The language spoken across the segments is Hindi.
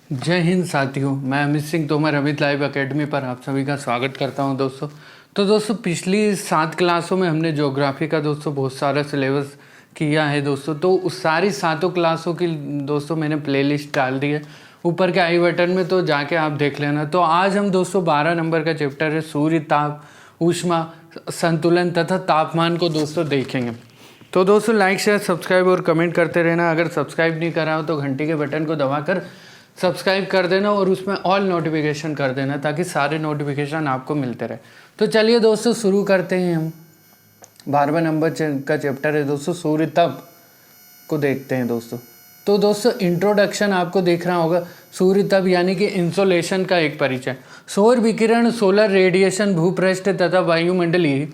जय हिंद साथियों, मैं अमित सिंह तोमर अमित लाइव एकेडमी पर आप सभी का स्वागत करता हूं दोस्तों। तो दोस्तों पिछली 7 क्लासों में हमने ज्योग्राफी का दोस्तों बहुत सारा सिलेबस किया है दोस्तों। तो उस सारी 7 क्लासों की दोस्तों मैंने प्लेलिस्ट डाल दी है ऊपर के आई बटन में, तो जाके आप देख लेना। तो आज हम दोस्तों 12 नंबर का चैप्टर है सूर्य ताप, ऊष्मा संतुलन तथा तापमान को दोस्तों देखेंगे। तो दोस्तों लाइक शेयर सब्सक्राइब और कमेंट करते रहना। अगर सब्सक्राइब नहीं करा हो तो घंटी के बटन को दबाकर सब्सक्राइब कर देना और उसमें ऑल नोटिफिकेशन कर देना ताकि सारे नोटिफिकेशन आपको मिलते रहे। तो चलिए दोस्तों शुरू करते हैं। हम 12वें नंबर का चैप्टर है दोस्तों सूर्य ताप को देखते हैं दोस्तों। तो दोस्तों इंट्रोडक्शन आपको देखना होगा। सूर्य ताप यानी कि इंसोलेशन का एक परिचय। सौर विकिरण, सोलर रेडिएशन भूपृष्ठ तथा वायुमंडलीय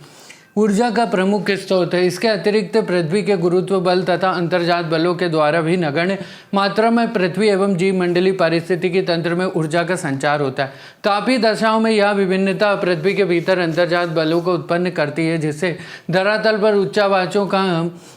ऊर्जा का प्रमुख स्रोत है। इसके अतिरिक्त पृथ्वी के गुरुत्व बल तथा अंतर्जात बलों के द्वारा भी नगण्य मात्रा में पृथ्वी एवं जीव मंडलीय पारिस्थितिकी तंत्र में ऊर्जा का संचार होता है। तापीय दशाओं में यह विभिन्नता पृथ्वी के भीतर अंतर्जात बलों को उत्पन्न करती है, जिससे धरातल पर उच्चावाचों का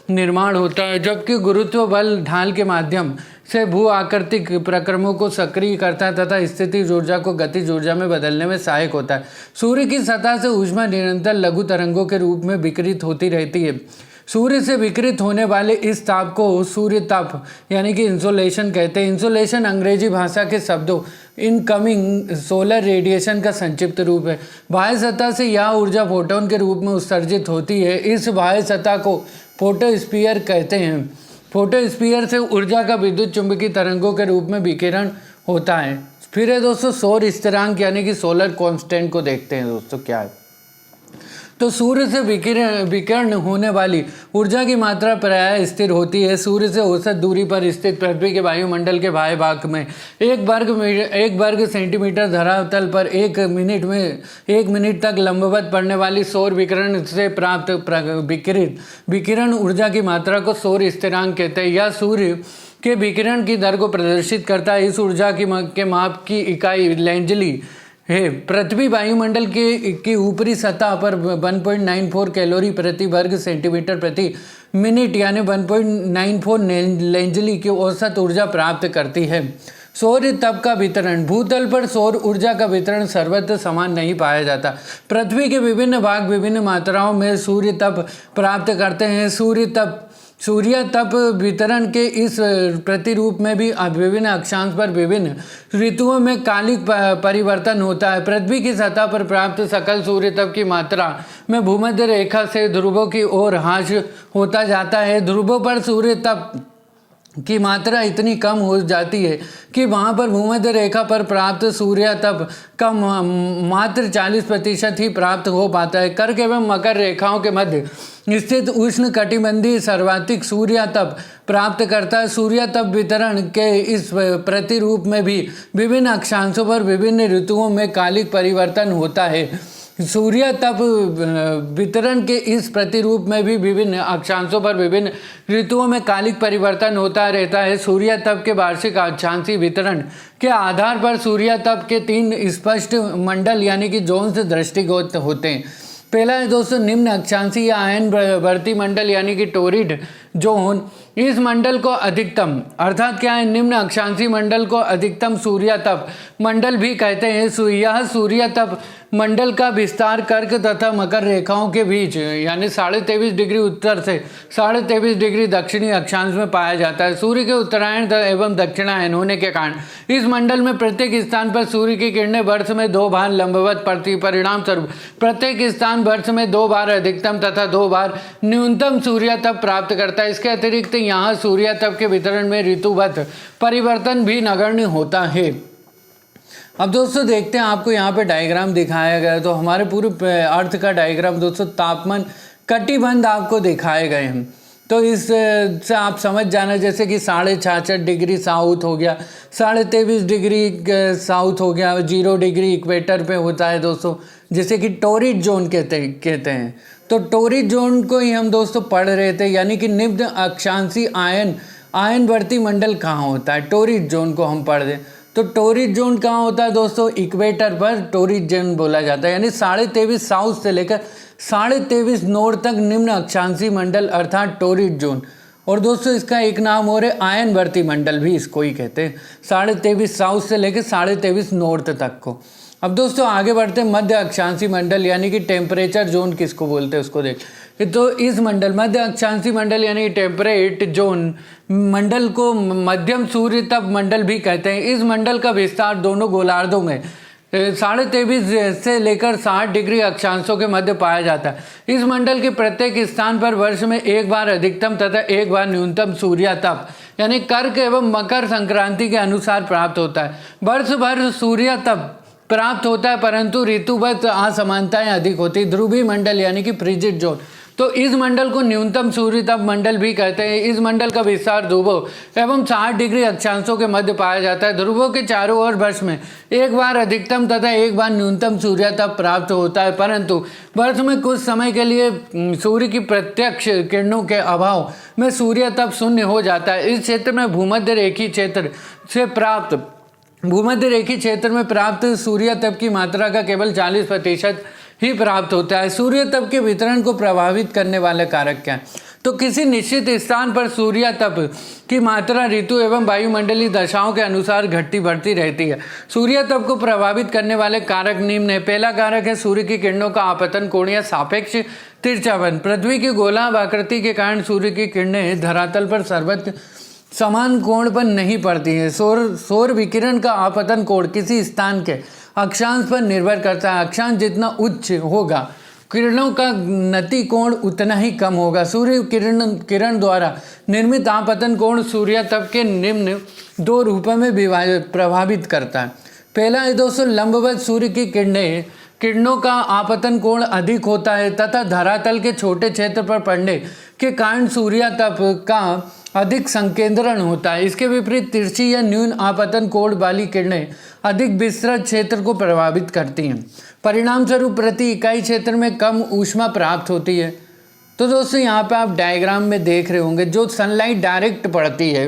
निर्माण होता है, जबकि गुरुत्व बल ढाल के माध्यम से भू आकृतिक प्रक्रमों को सक्रिय करता है तथा स्थितिज ऊर्जा को गतिज ऊर्जा में बदलने में सहायक होता है। सूर्य की सतह से ऊष्मा निरंतर लघु तरंगों के रूप में विकिरित होती रहती है। सूर्य से विकिरित होने वाले इस ताप को सूर्य ताप यानी कि इंसोलेशन कहते हैं। इंसोलेशन अंग्रेजी भाषा के शब्दों इनकमिंग सोलर रेडिएशन का संक्षिप्त रूप है। बाह्य सतह से यह ऊर्जा फोटोन के रूप में उत्सर्जित होती है। इस बाह्य सतह को फोटोस्फीयर कहते हैं। फोटोस्फीयर से ऊर्जा का विद्युत चुंबकीय तरंगों के रूप में विकिरण होता है। फिर है दोस्तों सौर स्थिरांक यानी कि सोलर कांस्टेंट को देखते हैं दोस्तों क्या है। तो सूर्य से विकिरण होने वाली ऊर्जा की मात्रा प्रायः स्थिर होती है। सूर्य से औसत दूरी पर स्थित पृथ्वी के वायुमंडल के बाह्य भाग में 1 वर्ग सेंटीमीटर धरातल पर 1 मिनट तक लंबवत पड़ने वाली सौर विकिरण से प्राप्त विकिरण ऊर्जा की मात्रा को सौर स्थिरांक कहते हैं। यह सूर्य के विकिरण की दर को प्रदर्शित करता है। इस ऊर्जा के माप की इकाई लेंजली है। पृथ्वी वायुमंडल की ऊपरी सतह पर 1.94 कैलोरी प्रति वर्ग सेंटीमीटर प्रति मिनट यानी 1.94 लेंजली की औसत ऊर्जा प्राप्त करती है। सौर ताप का वितरण। भूतल पर सौर ऊर्जा का वितरण सर्वत्र समान नहीं पाया जाता। पृथ्वी के विभिन्न भाग विभिन्न मात्राओं में सूर्य ताप प्राप्त करते हैं। सूर्य ताप वितरण के इस प्रतिरूप में भी विभिन्न अक्षांश पर विभिन्न ऋतुओं में कालिक परिवर्तन होता है। पृथ्वी की सतह पर प्राप्त सकल सूर्य ताप की मात्रा में भूमध्य रेखा से ध्रुवों की ओर ह्रास होता जाता है। ध्रुवों पर सूर्य ताप की मात्रा इतनी कम हो जाती है कि वहाँ पर भूमध्य रेखा पर प्राप्त सूर्य ताप का मात्र 40% ही प्राप्त हो पाता है। कर्क एवं मकर रेखाओं के मध्य स्थित उष्ण कटिबंधीय सर्वाधिक सूर्य ताप प्राप्त करता है। सूर्य ताप वितरण के इस प्रतिरूप में भी विभिन्न अक्षांशों पर विभिन्न ऋतुओं में कालिक परिवर्तन होता है। सूर्य ताप वितरण के इस प्रतिरूप में भी विभिन्न अक्षांशों पर विभिन्न ऋतुओं में कालिक परिवर्तन होता रहता है। सूर्य ताप के वार्षिक अक्षांशीय वितरण के आधार पर सूर्य ताप के 3 स्पष्ट मंडल यानी कि जोन्स दृष्टिगत होते हैं। पहला है दोस्तों निम्न अक्षांशीय आयन वर्ती मंडल यानी कि टोरिड जोन। इस मंडल को अधिकतम अर्थात क्या है, निम्न अक्षांशीय मंडल को अधिकतम सूर्य ताप मंडल भी कहते हैं। यह सूर्य ताप मंडल का विस्तार कर्क तथा मकर रेखाओं के बीच यानी 23.5 डिग्री उत्तर से 23.5 डिग्री दक्षिणी अक्षांश में पाया जाता है। सूर्य के उत्तरायण एवं दक्षिणायन होने के कारण इस मंडल में प्रत्येक स्थान पर सूर्य की किरणें वर्ष में 2 बार लंबवत पड़ती। परिणाम स्वरूप प्रत्येक स्थान वर्ष में 2 बार अधिकतम तथा 2 बार न्यूनतम सूर्य ताप प्राप्त करता है। इसके अतिरिक्त यहाँ सूर्य ताप के वितरण में ऋतुवत परिवर्तन भी नगण्य होता है। अब दोस्तों देखते हैं, आपको यहाँ पे डायग्राम दिखाया गया है। तो हमारे पूरे अर्थ का डायग्राम दोस्तों तापमान कटिबंध आपको दिखाए गए हैं। तो इससे आप समझ जाना जैसे कि 66.5 डिग्री साउथ हो गया, 23.5 डिग्री साउथ हो गया, 0 डिग्री इक्वेटर पे होता है दोस्तों, जैसे कि टोरिड जोन कहते हैं। तो टोरिड जोन को ही हम दोस्तों पढ़ रहे थे, यानी कि निम्न अक्षांशीय आयनवर्ती मंडल कहाँ होता है, टोरिड जोन को हम पढ़ रहे। तो टोरिड जोन कहाँ होता है दोस्तों, इक्वेटर पर टोरिड जोन बोला जाता है, यानी 23.5 साउथ से लेकर 23.5 नॉर्थ तक निम्न अक्षांशीय मंडल अर्थात टोरिड जोन और दोस्तों इसका एक नाम और है आयनवर्ती मंडल, भी इसको ही कहते हैं, 23.5 साउथ से लेकर 23.5 नॉर्थ तक को। अब दोस्तों आगे बढ़ते हैं मध्य अक्षांशी मंडल यानी कि टेम्परेचर जोन किसको बोलते हैं उसको देख। तो इस मंडल मध्य अक्षांशी मंडल यानी कि टेम्परेट जोन मंडल को मध्यम सूर्य तप मंडल भी कहते हैं। इस मंडल का विस्तार दोनों गोलार्धों में 23.5 से लेकर 60 डिग्री अक्षांशों के मध्य पाया जाता है। इस मंडल के प्रत्येक स्थान पर वर्ष में एक बार अधिकतम तथा एक बार न्यूनतम सूर्यातप यानी कर्क एवं मकर संक्रांति के अनुसार प्राप्त होता है। वर्ष भर सूर्यातप प्राप्त होता है परंतु ऋतुगत असमानताएं अधिक होती है। ध्रुवीय मंडल यानी कि फ्रिजिड जोन, तो इस मंडल को न्यूनतम सूर्यतप मंडल भी कहते हैं। इस मंडल का विस्तार ध्रुवों एवं 60 डिग्री अक्षांशों के मध्य पाया जाता है। ध्रुवों के चारों ओर वर्ष में एक बार अधिकतम तथा एक बार न्यूनतम सूर्यातप प्राप्त होता है, परंतु वर्ष में कुछ समय के लिए सूर्य की प्रत्यक्ष किरणों के अभाव में सूर्यातप शून्य हो जाता है। इस क्षेत्र में भूमध्य रेखीय क्षेत्र में प्राप्त सूर्यातप की मात्रा का केवल 40% ही प्राप्त होता है। सूर्यातप के वितरण को प्रभावित करने वाले कारक क्या है? तो किसी निश्चित स्थान पर सूर्यातप की मात्रा ऋतु एवं वायुमंडलीय दशाओं के अनुसार घटती बढ़ती रहती है। सूर्यातप को प्रभावित करने वाले कारक निम्न है। पहला कारक है सूर्य की किरणों का आपतन कोण या सापेक्ष तिरछापन। पृथ्वी की गोलाभ आकृति के कारण सूर्य की किरणें धरातल पर सर्वत्र समान कोण पर नहीं पड़ती है। सौर विकिरण का आपतन कोण किसी स्थान के अक्षांश पर निर्भर करता है। अक्षांश जितना उच्च होगा किरणों का नति कोण उतना ही कम होगा। सूर्य किरण द्वारा निर्मित आपतन कोण सूर्यातप के निम्न 2 रूपों में प्रभावित करता है। पहला है दोस्तों लंबवत सूर्य की किरणों का आपतन कोण अधिक होता है तथा धरातल के छोटे क्षेत्र पर पड़ने के कारण सूर्यातप का अधिक संकेंद्रण होता है। इसके विपरीत तिरछी या न्यून आपतन कोण वाली किरणें अधिक विस्तृत क्षेत्र को प्रभावित करती हैं। परिणाम स्वरूप प्रति इकाई क्षेत्र में कम ऊष्मा प्राप्त होती है। तो दोस्तों यहाँ पे आप डायग्राम में देख रहे होंगे जो सनलाइट डायरेक्ट पड़ती है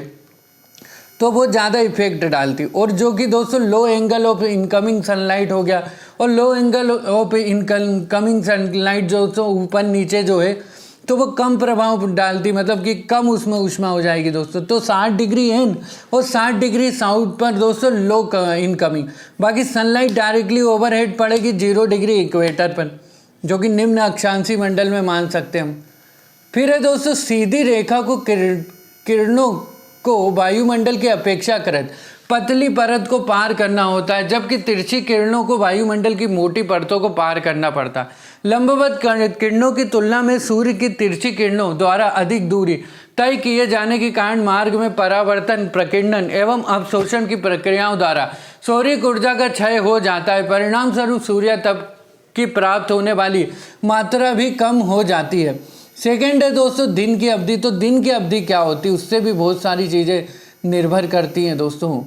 तो वो ज़्यादा इफेक्ट डालती है, और जो कि दोस्तों लो एंगल ऑफ इनकमिंग सनलाइट हो गया, और लो एंगल ऑफ इनकमिंग सनलाइट जो ऊपर नीचे जो है तो वो कम प्रभाव डालती, मतलब कि कम उसमें ऊष्मा हो जाएगी दोस्तों। तो 60 डिग्री इन और 60 डिग्री साउथ पर दोस्तों लो इनकमिंग, बाकी सनलाइट डायरेक्टली ओवरहेड पड़ेगी 0 डिग्री इक्वेटर पर, जो कि निम्न अक्षांशी मंडल में मान सकते हैं हम। फिर है दोस्तों सीधी रेखा को किरणों को वायुमंडल की अपेक्षाकृत पतली परत को पार करना होता है, जबकि तिरछी किरणों को वायुमंडल की मोटी परतों को पार करना पड़ता है। लंबवत किरणों की तुलना में सूर्य की तिरछी किरणों द्वारा अधिक दूरी तय किए जाने के कारण मार्ग में परावर्तन, प्रकीर्णन एवं अवशोषण की प्रक्रियाओं द्वारा सौर्य ऊर्जा का क्षय हो जाता है। परिणाम स्वरूप सूर्यातप की प्राप्त होने वाली मात्रा भी कम हो जाती है। सेकेंड है दोस्तों दिन की अवधि। तो दिन की अवधि क्या होती है उससे भी बहुत सारी चीज़ें निर्भर करती हैं दोस्तों।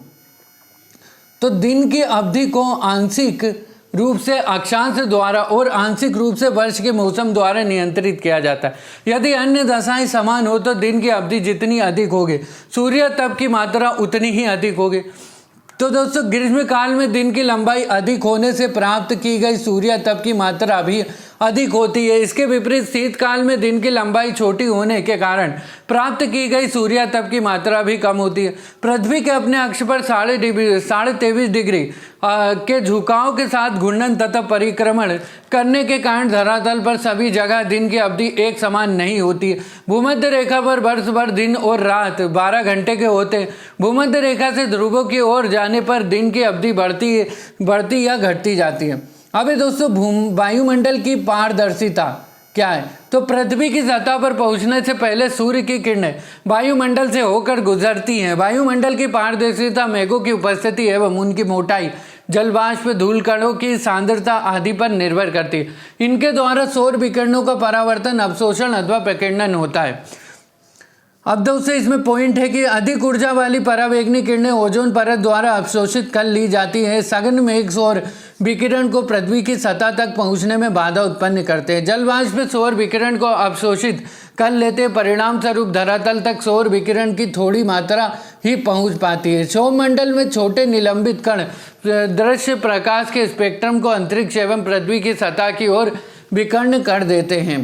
तो दिन की अवधि को आंशिक रूप से अक्षांश द्वारा और आंशिक रूप से वर्ष के मौसम द्वारा नियंत्रित किया जाता है। यदि अन्य दशाएं समान हो तो दिन की अवधि जितनी अधिक होगी सूर्यातप की मात्रा उतनी ही अधिक होगी। तो दोस्तों ग्रीष्म काल में दिन की लंबाई अधिक होने से प्राप्त की गई सूर्यातप की मात्रा भी अधिक होती है। इसके विपरीत शीतकाल में दिन की लंबाई छोटी होने के कारण प्राप्त की गई सूर्यातप की मात्रा भी कम होती है। पृथ्वी के अपने अक्ष पर 23.5 डिग्री के झुकाव के साथ घूर्णन तथा परिक्रमण करने के कारण धरातल पर सभी जगह दिन की अवधि एक समान नहीं होती है। भूमध्य रेखा पर वर्ष भर दिन और रात 12 घंटे के होते हैं। भूमध्य रेखा से ध्रुवों की ओर जाने पर दिन की अवधि बढ़ती या घटती जाती है। अभी दोस्तों वायुमंडल की पारदर्शिता क्या है? तो पृथ्वी की सतह पर पहुंचने से पहले सूर्य की किरणें वायुमंडल से होकर गुजरती हैं। वायुमंडल की पारदर्शिता मेघों की उपस्थिति एवं उनकी मोटाई, जलवाष्प, धूल कणों की सांद्रता आदि पर निर्भर करती है। इनके द्वारा सौर विकिरणों का परावर्तन, अवशोषण अथवा प्रकीर्णन होता है। अब दोस्तों इसमें पॉइंट है कि अधिक ऊर्जा वाली परावैंगनी किरणें ओजोन परत द्वारा अवशोषित कर ली जाती है। सघन मेघ सौर विकिरण को पृथ्वी की सतह तक पहुंचने में बाधा उत्पन्न करते हैं। जलवाष्प सौर विकिरण को अवशोषित कर लेते हैं। परिणाम स्वरूप धरातल तक सौर विकिरण की थोड़ी मात्रा ही पहुंच पाती है। सौरमंडल में छोटे निलंबित कण दृश्य प्रकाश के स्पेक्ट्रम को अंतरिक्ष एवं पृथ्वी की सतह की ओर विकर्ण कर देते हैं।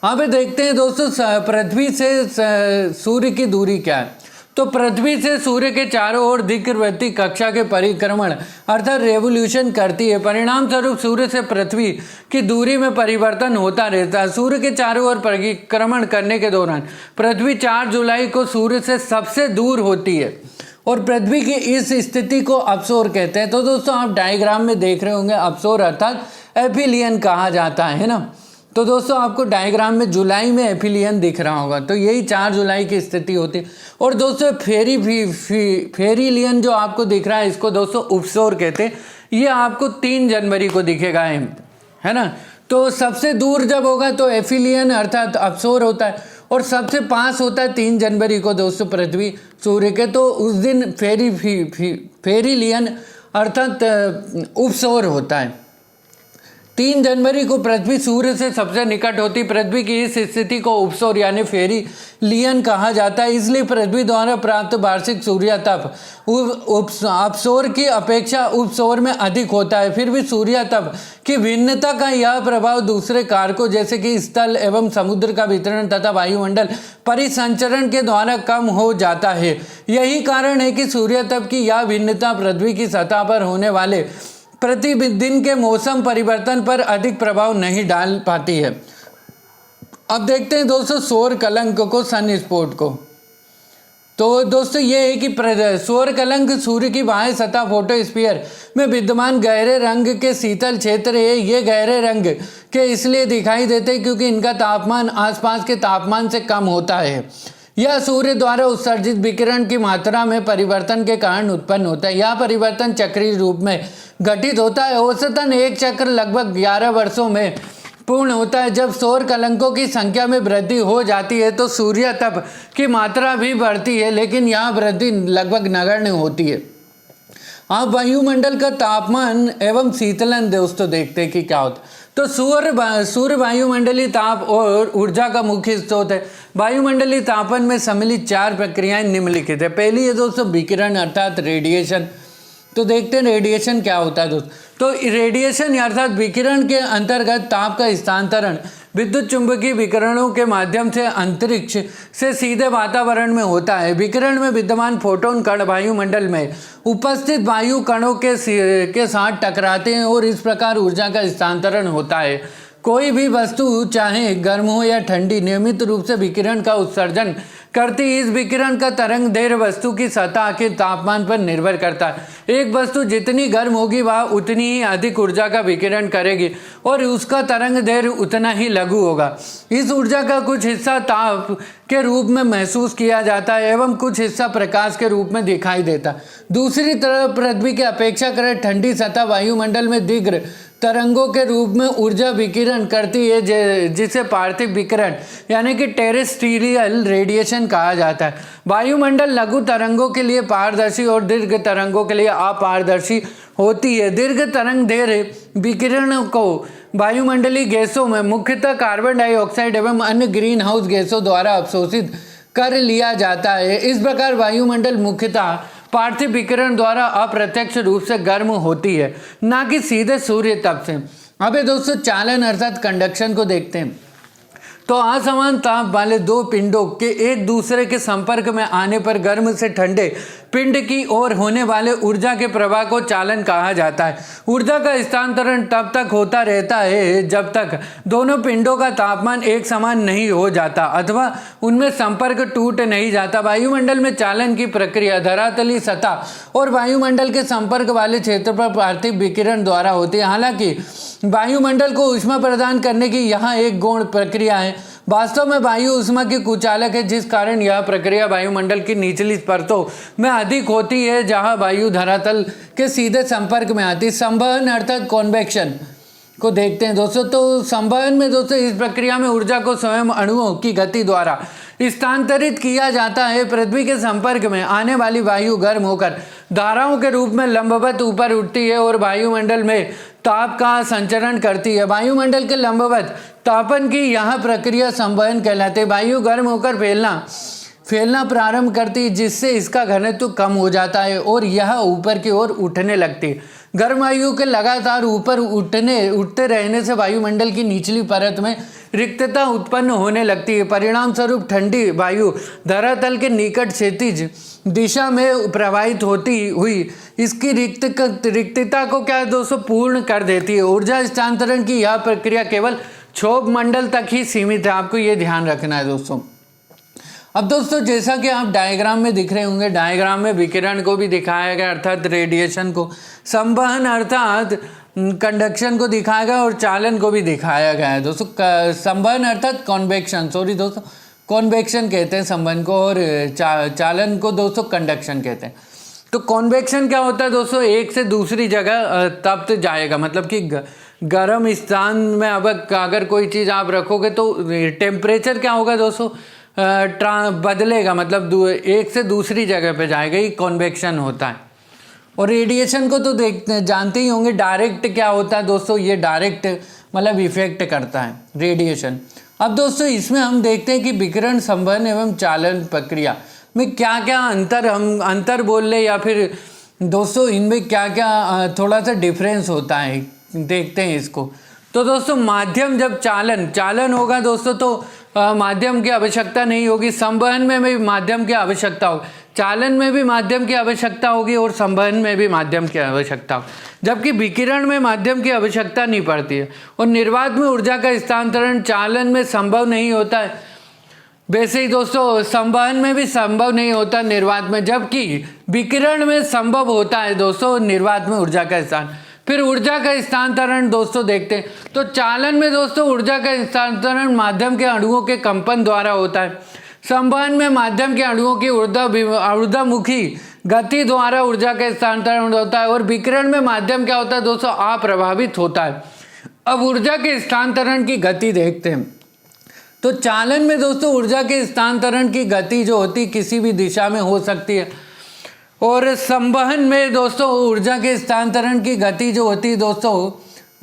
अब देखते हैं दोस्तों पृथ्वी से सूर्य की दूरी क्या है। तो पृथ्वी से सूर्य के चारों ओर दीर्घवृत्तीय कक्षा के परिक्रमण अर्थात रेवोल्यूशन करती है। परिणाम स्वरूप सूर्य से पृथ्वी की दूरी में परिवर्तन होता रहता है। सूर्य के चारों ओर परिक्रमण करने के दौरान पृथ्वी 4 जुलाई को सूर्य से सबसे दूर होती है और पृथ्वी की इस स्थिति को अपसोर कहते हैं। तो दोस्तों आप डायग्राम में देख रहे होंगे, अपसोर अर्थात एफिलियन कहा जाता है ना। तो दोस्तों आपको डायग्राम में जुलाई में एफिलियन दिख रहा होगा, तो यही 4 जुलाई की स्थिति होती है। और दोस्तों फेरिलियन जो आपको दिख रहा है, इसको दोस्तों उपसोर कहते हैं। ये आपको 3 जनवरी को दिखेगा, है ना। तो सबसे दूर जब होगा तो एफिलियन अर्थात अपसोर होता है, और सबसे पास होता है 3 जनवरी को दोस्तों पृथ्वी सूर्य के, तो उस दिन फेरिलियन अर्थात उपसोर होता है। 3 जनवरी को पृथ्वी सूर्य से सबसे निकट होती। पृथ्वी की इस स्थिति को उपसौर यानी फेरिलियन कहा जाता है। इसलिए पृथ्वी द्वारा प्राप्त वार्षिक सूर्यातप अपसौर की अपेक्षा उपसौर में अधिक होता है। फिर भी सूर्यातप की भिन्नता का यह प्रभाव दूसरे कारकों जैसे कि स्थल एवं समुद्र का वितरण तथा वायुमंडल परिसंचरण के द्वारा कम हो जाता है। यही कारण है कि सूर्यातप की यह भिन्नता पृथ्वी की सतह पर होने वाले प्रतिदिन के मौसम परिवर्तन पर अधिक प्रभाव नहीं डाल पाती है। अब देखते हैं दोस्तों सौर कलंक को, सन स्पॉट को। तो दोस्तों ये है कि सौर कलंक सूर्य की बाह्य सतह फोटोस्फीयर में विद्यमान गहरे रंग के शीतल क्षेत्र है। ये गहरे रंग के इसलिए दिखाई देते हैं क्योंकि इनका तापमान आसपास के तापमान से कम होता है। यह सूर्य द्वारा उत्सर्जित विकिरण की मात्रा में परिवर्तन के कारण उत्पन्न होता है। यह परिवर्तन चक्रीय रूप में घटित होता है। औसतन एक चक्र लगभग 11 वर्षों में पूर्ण होता है। जब सौर कलंकों की संख्या में वृद्धि हो जाती है तो सूर्यातप की मात्रा भी बढ़ती है, लेकिन यहाँ वृद्धि लगभग नगण्य होती है। आप वायुमंडल का तापमान एवं शीतलन दोस्तों देखते हैं कि क्या होता है। तो सूर्य वायुमंडलीय ताप और ऊर्जा का मुख्य स्रोत है। वायुमंडलीय तापन में सम्मिलित 4 प्रक्रियाएं निम्नलिखित है। पहली है दोस्तों विकिरण अर्थात रेडिएशन। तो देखते हैं रेडिएशन क्या होता है दोस्तों। तो रेडिएशन अर्थात विकिरण के अंतर्गत ताप का स्थानांतरण विद्युत चुंबकीय विकिरणों के माध्यम से अंतरिक्ष से सीधे वातावरण में होता है। विकिरण में विद्यमान फोटोन कण वायुमंडल में उपस्थित वायु कणों के साथ टकराते हैं और इस प्रकार ऊर्जा का स्थानांतरण होता है। कोई भी वस्तु चाहे गर्म हो या ठंडी नियमित रूप से विकिरण का उत्सर्जन करती। इस विकिरण का तरंग दैर्घ्य वस्तु की सतह के तापमान पर निर्भर करता है। एक वस्तु जितनी गर्म होगी वह उतनी ही अधिक ऊर्जा का विकिरण करेगी और उसका तरंग दैर्घ्य उतना ही लघु होगा। इस ऊर्जा का कुछ हिस्सा ताप के रूप में महसूस किया जाता है एवं कुछ हिस्सा प्रकाश के रूप में दिखाई देता है। दूसरी तरफ पृथ्वी की अपेक्षाकृत ठंडी सतह वायुमंडल में दीर्घ तरंगों के रूप में ऊर्जा विकिरण करती है, जिसे पार्थिव विकिरण यानी कि टेरेस्ट्रियल रेडिएशन कहा जाता है। वायुमंडल लघु तरंगों के लिए पारदर्शी और दीर्घ तरंगों के लिए अपारदर्शी होती है। दीर्घ तरंग दैर्घ्य विकिरण को वायुमंडलीय गैसों में मुख्यतः कार्बन डाइऑक्साइड एवं अन्य ग्रीन हाउस गैसों द्वारा अवशोषित कर लिया जाता है। इस प्रकार वायुमंडल मुख्यतः पार्थिव विकिरण द्वारा अप्रत्यक्ष रूप से गर्म होती है, ना कि सीधे सूर्य तप से। अब दोस्तों चालन अर्थात कंडक्शन को देखते हैं। तो असमान ताप वाले 2 पिंडों के एक दूसरे के संपर्क में आने पर गर्म से ठंडे पिंड की ओर होने वाले ऊर्जा के प्रवाह को चालन कहा जाता है। ऊर्जा का स्थानांतरण तब तक होता रहता है जब तक दोनों पिंडों का तापमान एक समान नहीं हो जाता अथवा उनमें संपर्क टूट नहीं जाता। वायुमंडल में चालन की प्रक्रिया धरातलीय सतह और वायुमंडल के संपर्क वाले क्षेत्र पर पार्थिव विकिरण द्वारा होती है। हालांकि वायुमंडल को ऊष्मा प्रदान करने की यहाँ एक गौण प्रक्रिया है। वास्तव में वायु ऊष्मा की कुचालक है, जिस कारण यह प्रक्रिया वायुमंडल की निचली परतों में अधिक होती है जहां वायु धरातल के सीधे संपर्क में आती है। संवहन अर्थात कॉन्वेक्शन को देखते हैं दोस्तों। तो संवहन में दोस्तों इस प्रक्रिया में ऊर्जा को स्वयं अणुओं की गति द्वारा स्थानांतरित किया जाता है। पृथ्वी के संपर्क में आने वाली वायु गर्म होकर धाराओं के रूप में लंबवत ऊपर उठती है और वायुमंडल में ताप का संचरण करती है। वायुमंडल के लंबवत तापन की यह प्रक्रिया संवहन कहलाती है। वायु गर्म होकर फैलना प्रारंभ करती है, जिससे इसका घनत्व कम हो जाता है और यह ऊपर की ओर उठने लगती है। गर्म वायु के लगातार ऊपर उठते रहने से वायुमंडल की निचली परत में रिक्तता उत्पन्न होने लगती है। परिणाम स्वरूप ठंडी वायु धरातल के निकट क्षैतिज दिशा में प्रवाहित होती हुई इसकी रिक्तता को क्या है दोस्तों पूर्ण कर देती है। ऊर्जा स्थानांतरण की यह प्रक्रिया केवल क्षोभ मंडल तक ही सीमित है, आपको ये ध्यान रखना है दोस्तों। अब दोस्तों जैसा कि आप डायग्राम में दिख रहे होंगे, डायग्राम में विकिरण को भी दिखाया गया अर्थात रेडिएशन को, संवहन अर्थात कंडक्शन को दिखाया गया और चालन को भी दिखाया गया है दोस्तों। संवहन अर्थात कॉन्वेक्शन, सॉरी दोस्तों कॉन्वेक्शन कहते हैं संवहन को, और चालन को दोस्तों कंडक्शन कहते हैं। तो कॉन्वेक्शन क्या होता है दोस्तों, एक से दूसरी जगह तप्त जाएगा, मतलब कि गर्म स्थान में अब अगर कोई चीज़ आप रखोगे तो टेम्परेचर क्या होगा दोस्तों बदलेगा, मतलब एक से दूसरी जगह पे जाएगा, ये कॉन्वेक्शन होता है। और रेडिएशन को तो जानते ही होंगे, डायरेक्ट क्या होता है दोस्तों, ये डायरेक्ट मतलब इफेक्ट करता है रेडिएशन। अब दोस्तों इसमें हम देखते हैं कि विकिरण संवहन एवं चालन प्रक्रिया में क्या क्या हम अंतर बोल ले या फिर दोस्तों इनमें क्या क्या थोड़ा सा डिफरेंस होता है, देखते हैं इसको। तो दोस्तों माध्यम जब चालन होगा दोस्तों तो माध्यम की आवश्यकता नहीं होगी, संवहन में भी माध्यम की आवश्यकता होगी, चालन में भी माध्यम की आवश्यकता होगी और संवहन में भी माध्यम की आवश्यकता होगी, जबकि विकिरण में माध्यम की आवश्यकता नहीं पड़ती है। और निर्वात में ऊर्जा का स्थानांतरण चालन में संभव नहीं होता है, वैसे ही दोस्तों संवहन में भी संभव नहीं होता निर्वात में, जबकि विकिरण में संभव होता है दोस्तों निर्वात में ऊर्जा का स्थान। फिर ऊर्जा का स्थानांतरण दोस्तों देखते हैं, तो चालन में दोस्तों ऊर्जा का स्थानांतरण माध्यम के अणुओं के कंपन द्वारा होता है, संवहन में माध्यम के अणुओं की ऊर्ध्वमुखी गति द्वारा ऊर्जा का स्थानांतरण होता है, और विकिरण में माध्यम क्या होता है दोस्तों अप्रभावित होता है। अब ऊर्जा के स्थानांतरण की गति देखते हैं, तो चालन में दोस्तों ऊर्जा के स्थानांतरण की गति जो होती किसी भी दिशा में हो सकती है, और संवहन में दोस्तों ऊर्जा के स्थानांतरण की गति जो होती है दोस्तों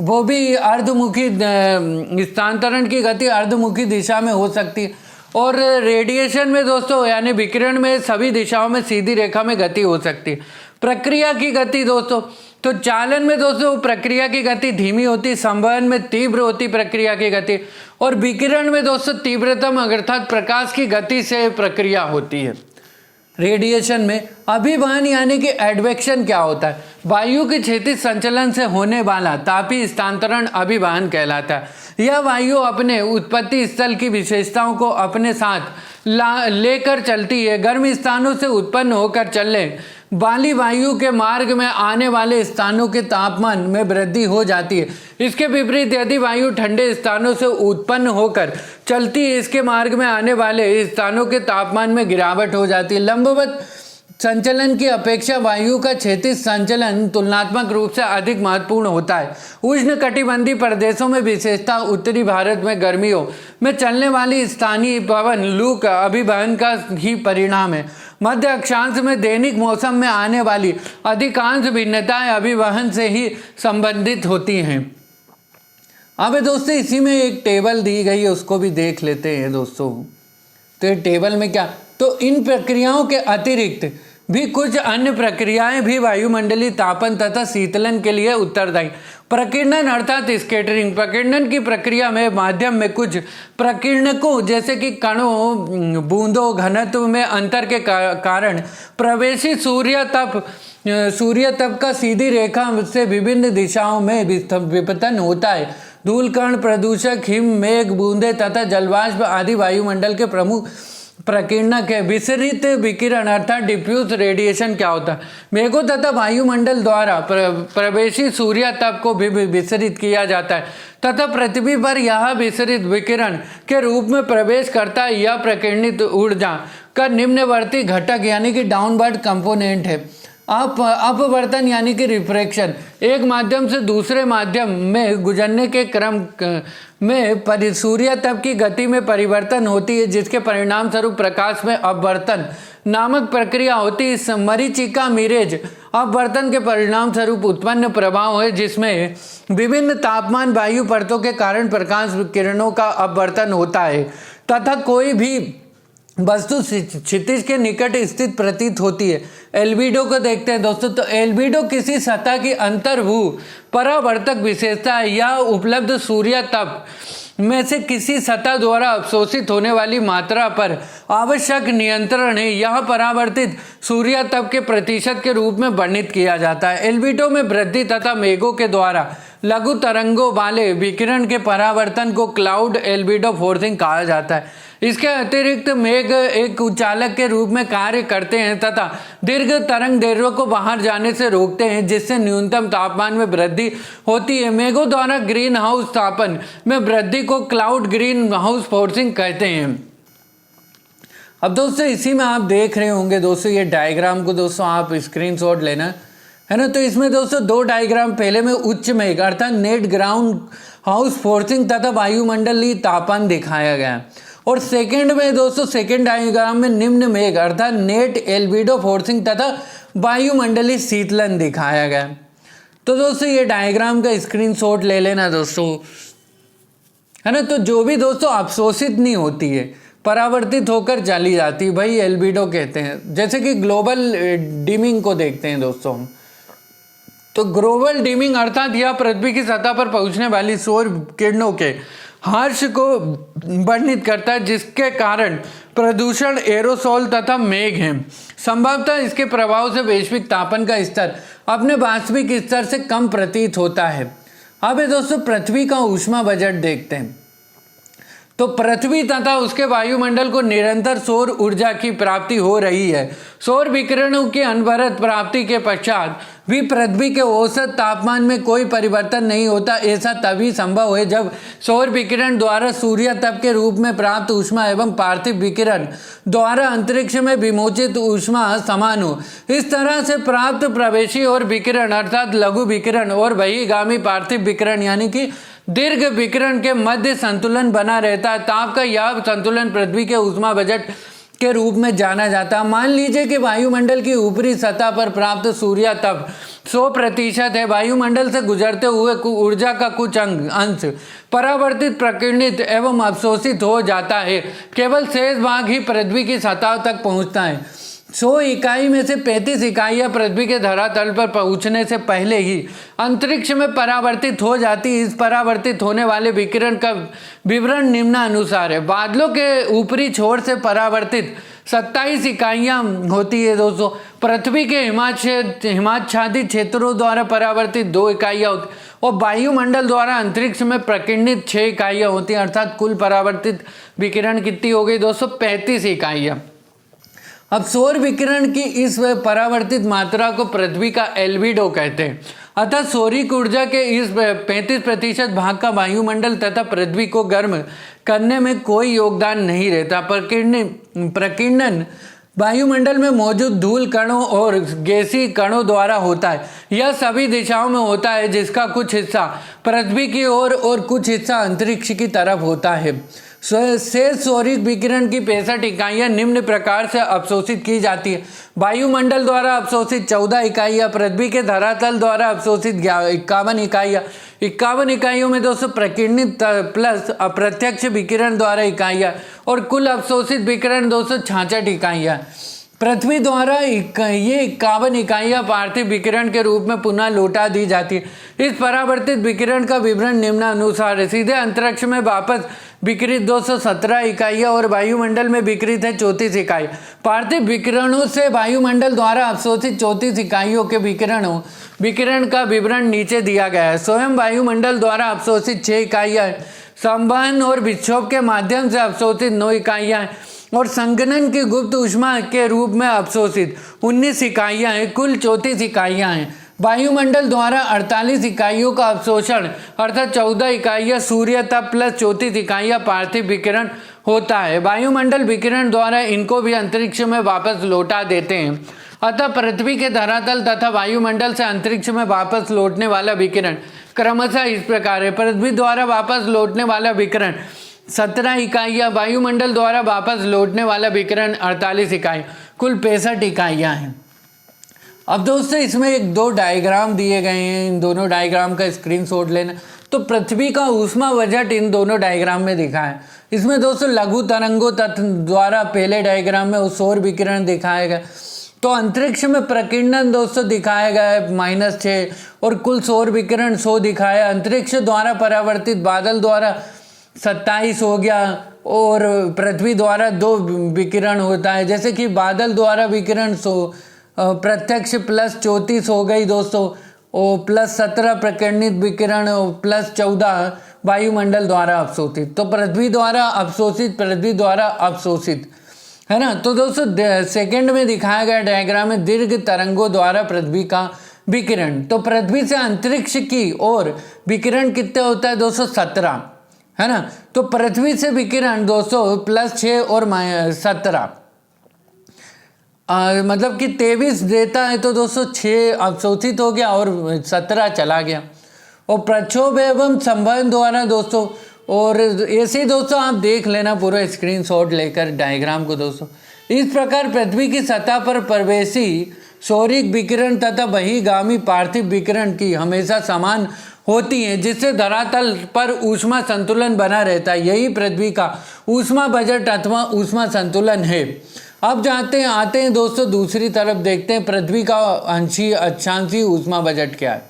वो भी अर्धमुखी स्थानांतरण की गति अर्धमुखी दिशा में हो सकती है। और रेडिएशन में दोस्तों यानी विकिरण में सभी दिशाओं में सीधी रेखा में गति हो सकती है। प्रक्रिया की गति दोस्तों, तो चालन में दोस्तों प्रक्रिया की गति धीमी होती, संवहन में तीव्र होती प्रक्रिया की गति, और विकिरण में दोस्तों तीव्रतम अर्थात प्रकाश की गति से प्रक्रिया होती है। रेडिएशन में अभिवहन यानी कि एडवेक्शन क्या होता है, वायु के क्षैतिज संचलन से होने वाला तापीय स्थानांतरण अभिवहन कहलाता है। यह वायु अपने उत्पत्ति स्थल की विशेषताओं को अपने साथ लेकर चलती है। गर्म स्थानों से उत्पन्न होकर चलने वाली वायु के मार्ग में आने वाले स्थानों के तापमान में वृद्धि हो जाती है। इसके विपरीत यदि वायु ठंडे स्थानों से उत्पन्न होकर चलती है, इसके मार्ग में आने वाले स्थानों के तापमान में गिरावट हो जाती है। लंबवत संचलन की अपेक्षा वायु का क्षैतिज संचलन तुलनात्मक रूप से अधिक महत्वपूर्ण होता है। उष्ण कटिबंधीय प्रदेशों में विशेषता उत्तरी भारत में गर्मियों में चलने वाली स्थानीय पवन लू का अभिवहन का ही परिणाम है। मध्य अक्षांश में दैनिक मौसम में आने वाली अधिकांश भिन्नताएं अभिवहन से ही संबंधित होती हैं। अब दोस्तों इसी में एक टेबल दी गई है, उसको भी देख लेते हैं दोस्तों। तो ये टेबल में क्या, तो इन प्रक्रियाओं के अतिरिक्त भी कुछ अन्य प्रक्रियाएं भी वायुमंडलीय तापन तथा शीतलन के लिए उत्तरदायी। प्रकीर्णन अर्थात स्कैटरिंग, प्रकीर्णन की प्रक्रिया में माध्यम में कुछ प्रकीर्णकों जैसे कि कणों बूंदों घनत्व में अंतर के कारण प्रवेशी सूर्य तप का सीधी रेखा से विभिन्न दिशाओं में विपतन होता है। धूल कण प्रदूषक हिम मेघ बूंदे तथा जलवाष्प आदि वायुमंडल के प्रमुख प्रकीर्णक है। विसरित विकिरण अर्थात डिफ्यूज रेडिएशन क्या होता है, मेघों तथा वायुमंडल द्वारा प्रवेशी सूर्य तप को भी विसरित किया जाता है तथा पृथ्वी पर यह विसरित विकिरण के रूप में प्रवेश करता है। यह प्रकीर्णित ऊर्जा का निम्नवर्ती घटक यानी कि डाउनवर्ड कंपोनेंट है। अपवर्तन यानी कि रिफ्रैक्शन, एक माध्यम से दूसरे माध्यम में गुजरने के क्रम में सूर्य तप की गति में परिवर्तन होती है, जिसके परिणाम स्वरूप प्रकाश में अपवर्तन नामक प्रक्रिया होती है। मरीचिका मिरेज अपवर्तन के परिणाम स्वरूप उत्पन्न प्रभाव है, जिसमें विभिन्न तापमान वायु परतों के कारण प्रकाश किरणों का अपवर्तन होता है तथा कोई भी वस्तु क्षितिज के निकट स्थित प्रतीत होती है। एल्बिडो को देखते हैं दोस्तों। तो एल्बिडो किसी सतह की अंतर्भू परावर्तक विशेषता है या उपलब्ध सूर्य तप में से किसी सतह द्वारा अवशोषित होने वाली मात्रा पर आवश्यक नियंत्रण है। यह परावर्तित सूर्य तप के प्रतिशत के रूप में वर्णित किया जाता है। एल्बिडो में वृद्धि तथा मेघों के द्वारा लघु तरंगों वाले विकिरण के परावर्तन को क्लाउड एल्बिडो फोर्सिंग कहा जाता है। इसके अतिरिक्त मेघ एक उचालक के रूप में कार्य करते हैं तथा दीर्घ तरंग दैर्ध्य को बाहर जाने से रोकते हैं, जिससे न्यूनतम तापमान में वृद्धि होती है। मेघों द्वारा ग्रीन हाउस तापन में वृद्धि को क्लाउड ग्रीन हाउस फोर्सिंग कहते हैं। अब दोस्तों इसी में आप देख रहे होंगे दोस्तों, ये डायग्राम को दोस्तों आप स्क्रीनशॉट लेना है ना। तो इसमें दोस्तों दो डायग्राम, पहले में उच्च मेघ अर्थात नेट ग्राउंड हाउस फोर्सिंग तथा वायुमंडलीय तापमान दिखाया गया है, और सेकंड में दोस्तों सेकंड डायग्राम में निम्न मेघ अर्थात नेट एल्बिडो फोर्सिंग तथा वायुमंडलीय शीतलन दिखाया गया। तो दोस्तों ये डायग्राम का स्क्रीनशॉट ले लेना दोस्तों, है ना। तो जो भी दोस्तों अवशोषित नहीं होती है, परावर्तित होकर चली जाती है, भाई एल्बिडो कहते हैं। जैसे कि ग्लोबल डिमिंग को देखते हैं दोस्तों हम, तो ग्लोबल डिमिंग अर्थात यह पृथ्वी की सतह पर पहुंचने वाली सौर किरणों के हर्ष को वर्णित करता है, जिसके कारण प्रदूषण, एरोसोल तथा मेघ हैं। संभवतः इसके प्रभाव से वैश्विक तापन का स्तर अपने वास्तविक स्तर से कम प्रतीत होता है। अब दोस्तों पृथ्वी का ऊष्मा बजट देखते हैं। तो पृथ्वी तथा उसके वायुमंडल को निरंतर सौर ऊर्जा की प्राप्ति हो रही है। सौर विकिरणों की अनवरत प्राप्ति के पश्चात भी पृथ्वी के औसत तापमान में कोई परिवर्तन नहीं होता। ऐसा तभी संभव है जब सौर विकिरण द्वारा सूर्य तप के रूप में प्राप्त ऊष्मा एवं पार्थिव विकिरण द्वारा अंतरिक्ष में विमोचित ऊष्मा समान हो। इस तरह से प्राप्त प्रवेशी और विकिरण अर्थात लघु विकिरण और बहिर्गामी पार्थिव विकिरण यानी कि दीर्घ विकिरण के मध्य संतुलन बना रहता है। ताप का यह संतुलन पृथ्वी के ऊष्मा बजट के रूप में जाना जाता है। मान लीजिए कि वायुमंडल की ऊपरी सतह पर प्राप्त सूर्य तप 100% है। वायुमंडल से गुजरते हुए ऊर्जा का कुछ अंश परावर्तित, प्रकीर्णित एवं अवशोषित हो जाता है। केवल शेष भाग ही पृथ्वी की सतह तक पहुंचता है। 100 इकाई में से 35 इकाइयाँ पृथ्वी के धरातल पर पहुंचने से पहले ही अंतरिक्ष में परावर्तित हो जाती। इस परावर्तित होने वाले विकिरण का विवरण निम्नानुसार है। बादलों के ऊपरी छोर से परावर्तित 27 इकाइयाँ होती है दोस्तों। पृथ्वी के हिमाच्छादित क्षेत्रों द्वारा परावर्तित 2 इकाइयाँ होती और वायुमंडल द्वारा अंतरिक्ष में प्रकीर्णित 6 इकाइयाँ होती हैं। अर्थात कुल परावर्तित विकिरण कितनी हो गई दोस्तों? 35 इकाइयाँ। अब सौर विकिरण की इस परावर्तित मात्रा को पृथ्वी का एल्बिडो कहते हैं। अतः सौरिक ऊर्जा के इस 35% भाग का वायुमंडल तथा पृथ्वी को गर्म करने में कोई योगदान नहीं रहता। प्रकीर्णन वायुमंडल में मौजूद धूल कणों और गैसीय कणों द्वारा होता है। यह सभी दिशाओं में होता है, जिसका कुछ हिस्सा पृथ्वी की ओर और कुछ हिस्सा अंतरिक्ष की तरफ होता है। शेष सौरिक विकिरण की 65 इकाइयाँ निम्न प्रकार से अवशोषित की जाती है। वायुमंडल द्वारा अवशोषित 14 इकाइयाँ, पृथ्वी के धरातल द्वारा अवशोषित 51 इकाइयाँ। 51 इकाइयों में दोस्तों प्रकीर्णित प्लस अप्रत्यक्ष विकिरण द्वारा इकाइयाँ और कुल अवशोषित विकिरण 266 इकाइयाँ। पृथ्वी द्वारा ये 51 इकाइयाँ पार्थिव विकिरण के रूप में पुनः लौटा दी जाती है। इस परावर्तित विकिरण का विवरण निम्नानुसार है। सीधे अंतरिक्ष में वापस विकिरित 217 इकाइयाँ और वायुमंडल में विकिरित है 34 इकाई। पार्थिव विकिरणों से वायुमंडल द्वारा अवशोषित 34 इकाइयों के विकिरण का विवरण नीचे दिया गया है। स्वयं वायुमंडल द्वारा अवशोषित 6 इकाइयाँ, संवहन और विक्षोभ के माध्यम से अवशोषित 9 इकाइयाँ और संघनन की गुप्त ऊष्मा के रूप में अवशोषित 19 इकाइयाँ हैं। कुल 34 इकाइयाँ हैं। वायुमंडल द्वारा 48 इकाइयों का अवशोषण अर्थात 14 इकाइयाँ सूर्य तप प्लस 34 इकाइयाँ पार्थिव विकिरण होता है। वायुमंडल विकिरण द्वारा इनको भी अंतरिक्ष में वापस लौटा देते हैं। अतः पृथ्वी के धरातल तथा वायुमंडल से अंतरिक्ष में वापस लौटने वाला विकिरण क्रमशः इस प्रकार है। पृथ्वी द्वारा वापस लौटने वाला विकिरण 17 इकाइयाँ, वायुमंडल द्वारा वापस लौटने वाला विकिरण 48 इकाई, कुल 65 इकाइयाँ हैं। अब दोस्तों इसमें 1-2 डायग्राम दिए गए हैं, इन दोनों डायग्राम का स्क्रीनशॉट लेना। तो पृथ्वी का ऊष्मा बजट इन दोनों डायग्राम में दिखा है। इसमें दोस्तों लघु तरंगों द्वारा पहले डायग्राम में सौर विकिरण दिखाया गया, तो अंतरिक्ष में प्रकीर्णन दोस्तों दिखाया गया है -6 और कुल सौर विकिरण 100 दिखाया। अंतरिक्ष द्वारा परावर्तित बादल द्वारा 27 हो गया और पृथ्वी द्वारा 2 विकिरण होता है। जैसे कि बादल द्वारा विकिरण 100 प्रत्यक्ष +34 हो गई दोस्तों, और +17 प्रकीर्णित विकिरण और +14 वायुमंडल द्वारा अवशोषित। तो पृथ्वी द्वारा अवशोषित, पृथ्वी द्वारा अवशोषित, है ना। तो दोस्तों सेकंड में दिखाया गया डायग्राम में दीर्घ तरंगों द्वारा पृथ्वी का विकिरण। तो पृथ्वी से अंतरिक्ष की ओर विकिरण कितने होता है दोस्तों? 17, है ना। तो पृथ्वी से विकिरण दोस्तों +6 और -17 मतलब कि 23 देता है। तो दोस्तों 6 अवशोषित हो गया और 17 चला गया। और प्रक्षोभ एवं संवहन द्वारा दोस्तों, और ऐसे ही दोस्तों आप देख लेना पूरा स्क्रीनशॉट लेकर डायग्राम को दोस्तों। इस प्रकार पृथ्वी की सतह पर प्रवेशी सौरिक विकिरण तथा बहिर्गामी पार्थिव विकिरण की हमेशा समान होती है, जिससे धरातल पर ऊष्मा संतुलन बना रहता है। यही पृथ्वी का ऊष्मा बजट अथवा ऊष्मा संतुलन है। अब आते हैं दोस्तों दूसरी तरफ, देखते हैं पृथ्वी का अंशीय अक्षांशीय ऊष्मा बजट क्या है।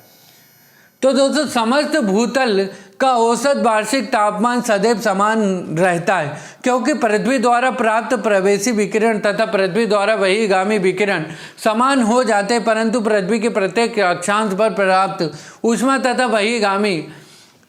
तो दोस्तों समस्त भूतल का औसत वार्षिक तापमान सदैव समान रहता है, क्योंकि पृथ्वी द्वारा प्राप्त प्रवेशी विकिरण तथा पृथ्वी द्वारा बहिर्गामी विकिरण समान हो जाते हैं, परंतु पृथ्वी के प्रत्येक अक्षांश पर प्राप्त ऊष्मा तथा बहिर्गामी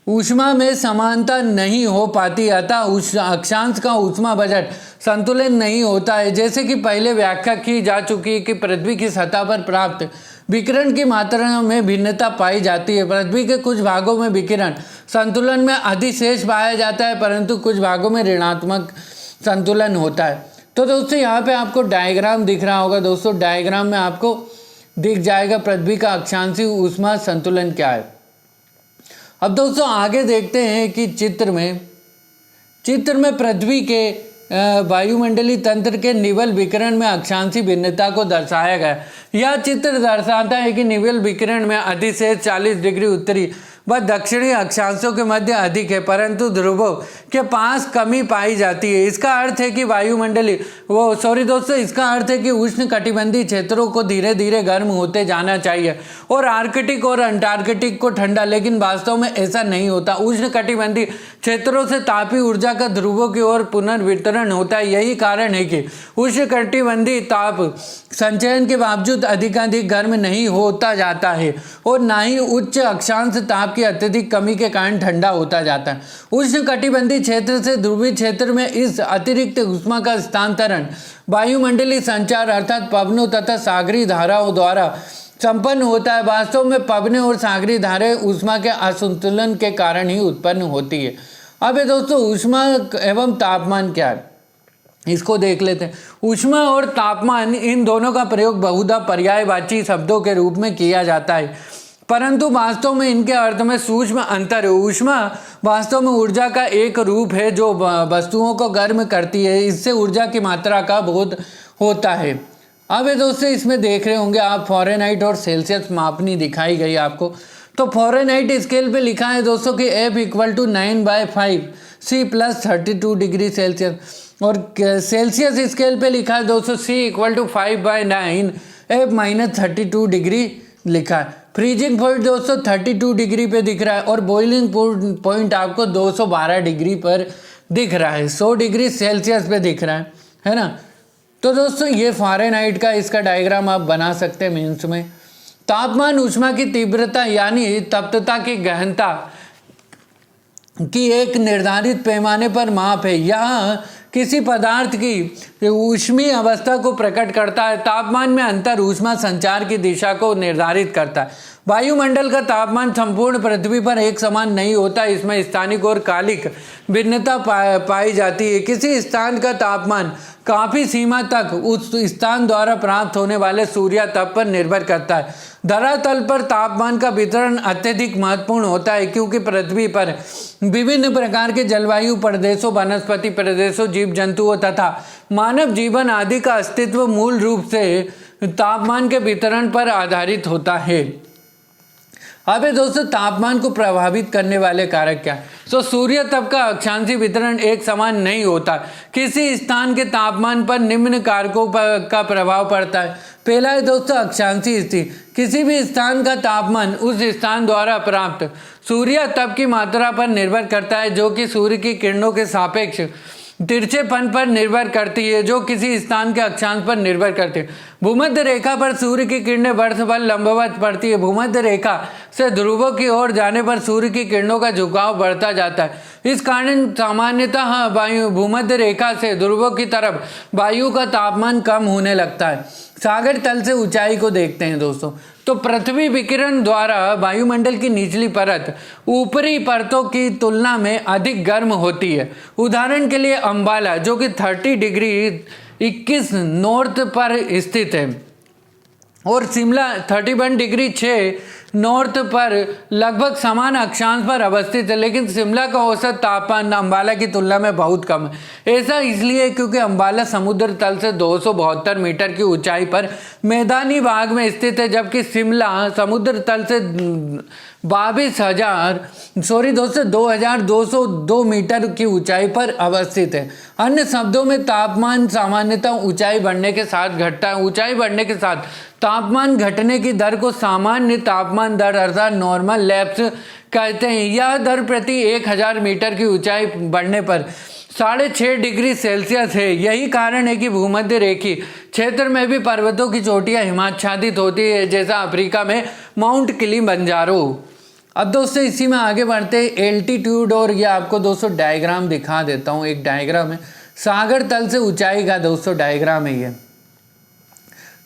ऊष्मा में समानता नहीं हो पाती, अतः उस अक्षांश का ऊष्मा बजट संतुलन नहीं होता है। जैसे कि पहले व्याख्या की जा चुकी है कि पृथ्वी की सतह पर प्राप्त विकिरण की मात्रा में भिन्नता पाई जाती है। पृथ्वी के कुछ भागों में विकिरण संतुलन में अधिशेष पाया जाता है, परंतु कुछ भागों में ऋणात्मक संतुलन होता है। तो दोस्तों यहाँ पे आपको डायग्राम दिख रहा होगा दोस्तों, डायग्राम में आपको दिख जाएगा पृथ्वी का अक्षांशीय ऊष्मा संतुलन क्या है। अब दोस्तों आगे देखते हैं कि चित्र में पृथ्वी के वायुमंडलीय तंत्र के निवल विकिरण में अक्षांशीय भिन्नता को दर्शाया गया। यह चित्र दर्शाता है कि निवल विकिरण में अधिशेष 40 डिग्री उत्तरी व दक्षिणी अक्षांशों के मध्य अधिक है, परंतु ध्रुवों के पास कमी पाई जाती है। इसका अर्थ है कि इसका अर्थ है कि उष्ण कटिबंधीय क्षेत्रों को धीरे धीरे गर्म होते जाना चाहिए और आर्कटिक और अंटार्कटिक को ठंडा, लेकिन वास्तव में ऐसा नहीं होता। उष्ण कटिबंधीय क्षेत्रों से तापीय ऊर्जा का ध्रुवों की ओर पुनर्वितरण होता है। यही कारण है कि उष्ण कटिबंधीय ताप संचयन के बावजूद अधिकाधिक गर्म नहीं होता जाता है और ना ही उच्च अक्षांश ताप की अत्यधिक कमी के कारण ठंडा होता जाता है। उष्ण कटिबंधीय क्षेत्र से ध्रुवीय क्षेत्र में इस अतिरिक्त ऊष्मा का स्थानांतरण वायुमंडलीय संचार अर्थात पवनों तथा सागरीय धाराओं द्वारा संपन्न होता है। वास्तव में पवनें और सागरीय धाराएं ऊष्मा के असंतुलन के कारण ही उत्पन्न होती है। अब दोस्तों ऊष्मा एवं तापमान क्या है, इसको देख लेते हैं। ऊष्मा और तापमान इन दोनों का प्रयोग बहुधा पर्यायवाची शब्दों के रूप में किया जाता है, परंतु वास्तव में इनके अर्थ में सूक्ष्म अंतर है। ऊष्मा वास्तव में ऊर्जा का एक रूप है जो वस्तुओं को गर्म करती है, इससे ऊर्जा की मात्रा का बोध होता है। अब दोस्तों इसमें देख रहे होंगे आप फ़ारेनहाइट और सेल्सियस मापनी दिखाई गई आपको। तो फ़ारेनहाइट स्केल पे लिखा है दोस्तों कि F = 9/5 C + 32 डिग्री सेल्सियस, और सेल्सियस स्केल पे लिखा है दोस्तों C = 5/9 F - 32 डिग्री लिखा है। फ्रीजिंग पॉइंट दोस्तों 32 डिग्री पे दिख रहा है और बॉइलिंग पॉइंट आपको 212 डिग्री पर दिख रहा है, 100 डिग्री सेल्सियस पे दिख रहा है ना। तो दोस्तों ये फ़ारेनहाइट का इसका डायग्राम आप बना सकते हैं मेंस में। तापमान ऊष्मा की तीव्रता यानी तप्तता की गहनता की एक निर्धारित पैमाने पर माप है। यह किसी पदार्थ की ऊष्मीय अवस्था को प्रकट करता है। तापमान में अंतर ऊष्मा संचार की दिशा को निर्धारित करता है। वायुमंडल का तापमान संपूर्ण पृथ्वी पर एक समान नहीं होता, इसमें स्थानिक और कालिक भिन्नता पाई जाती है। किसी स्थान का तापमान काफ़ी सीमा तक उस स्थान द्वारा प्राप्त होने वाले सूर्य ताप पर निर्भर करता है। धरातल पर तापमान का वितरण अत्यधिक महत्वपूर्ण होता है, क्योंकि पृथ्वी पर विभिन्न प्रकार के जलवायु प्रदेशों, वनस्पति प्रदेशों, जीव जंतुओं तथा मानव जीवन आदि का अस्तित्व मूल रूप से तापमान के वितरण पर आधारित होता है। अब दोस्तों तापमान को प्रभावित करने वाले कारक क्या है? तो सूर्य तप का अक्षांशीय वितरण एक समान नहीं होता। किसी स्थान के तापमान पर निम्न कारकों का प्रभाव पड़ता है। पहला है दोस्तों अक्षांशीय स्थिति। किसी भी स्थान का तापमान उस स्थान द्वारा प्राप्त सूर्य तप की मात्रा पर निर्भर करता है, जो कि सूर्य की किरणों के सापेक्ष तिरछेपन पर निर्भर करती है, जो किसी स्थान के अक्षांश पर निर्भर करती है। भूमध्य रेखा पर सूर्य की किरणें वर्ष भर लंबवत पड़ती है। भूमध्य रेखा से ध्रुवों की ओर जाने पर सूर्य की किरणों का झुकाव बढ़ता जाता है। इस कारण सामान्यतः वायु भूमध्य रेखा से ध्रुवों की तरफ वायु का तापमान कम होने लगता है। सागर तल से ऊंचाई को देखते हैं दोस्तों, तो पृथ्वी विकिरण द्वारा वायुमंडल की निचली परत ऊपरी परतों की तुलना में अधिक गर्म होती है। उदाहरण के लिए अंबाला, जो कि 30 डिग्री 21 नॉर्थ पर स्थित है, और शिमला 31 डिग्री 6 नॉर्थ पर लगभग समान अक्षांश पर अवस्थित है, लेकिन शिमला का औसत तापमान अंबाला की तुलना में बहुत कम है। ऐसा इसलिए क्योंकि अंबाला समुद्र तल से 272 मीटर की ऊंचाई पर मैदानी भाग में स्थित है, जबकि शिमला समुद्र तल से 2202 मीटर की ऊंचाई पर अवस्थित है। अन्य शब्दों में तापमान सामान्यतः ऊंचाई बढ़ने के साथ घटता है। ऊंचाई बढ़ने के साथ तापमान घटने की दर को सामान्य तापमान दर अर्थात नॉर्मल लैप्स कहते हैं। यह दर प्रति 1000 मीटर की ऊंचाई बढ़ने पर 6.5 डिग्री सेल्सियस है। यही कारण है कि भूमध्य रेखीय क्षेत्र में भी पर्वतों की चोटियां हिमाच्छादित होती है, जैसा अफ्रीका में माउंट किलिमंजारो। अब दोस्तों इसी में आगे बढ़ते एल्टीट्यूड, और ये आपको दोस्तों डायग्राम दिखा देता हूँ। एक डायग्राम है सागर तल से ऊंचाई का दोस्तों डायग्राम है ये।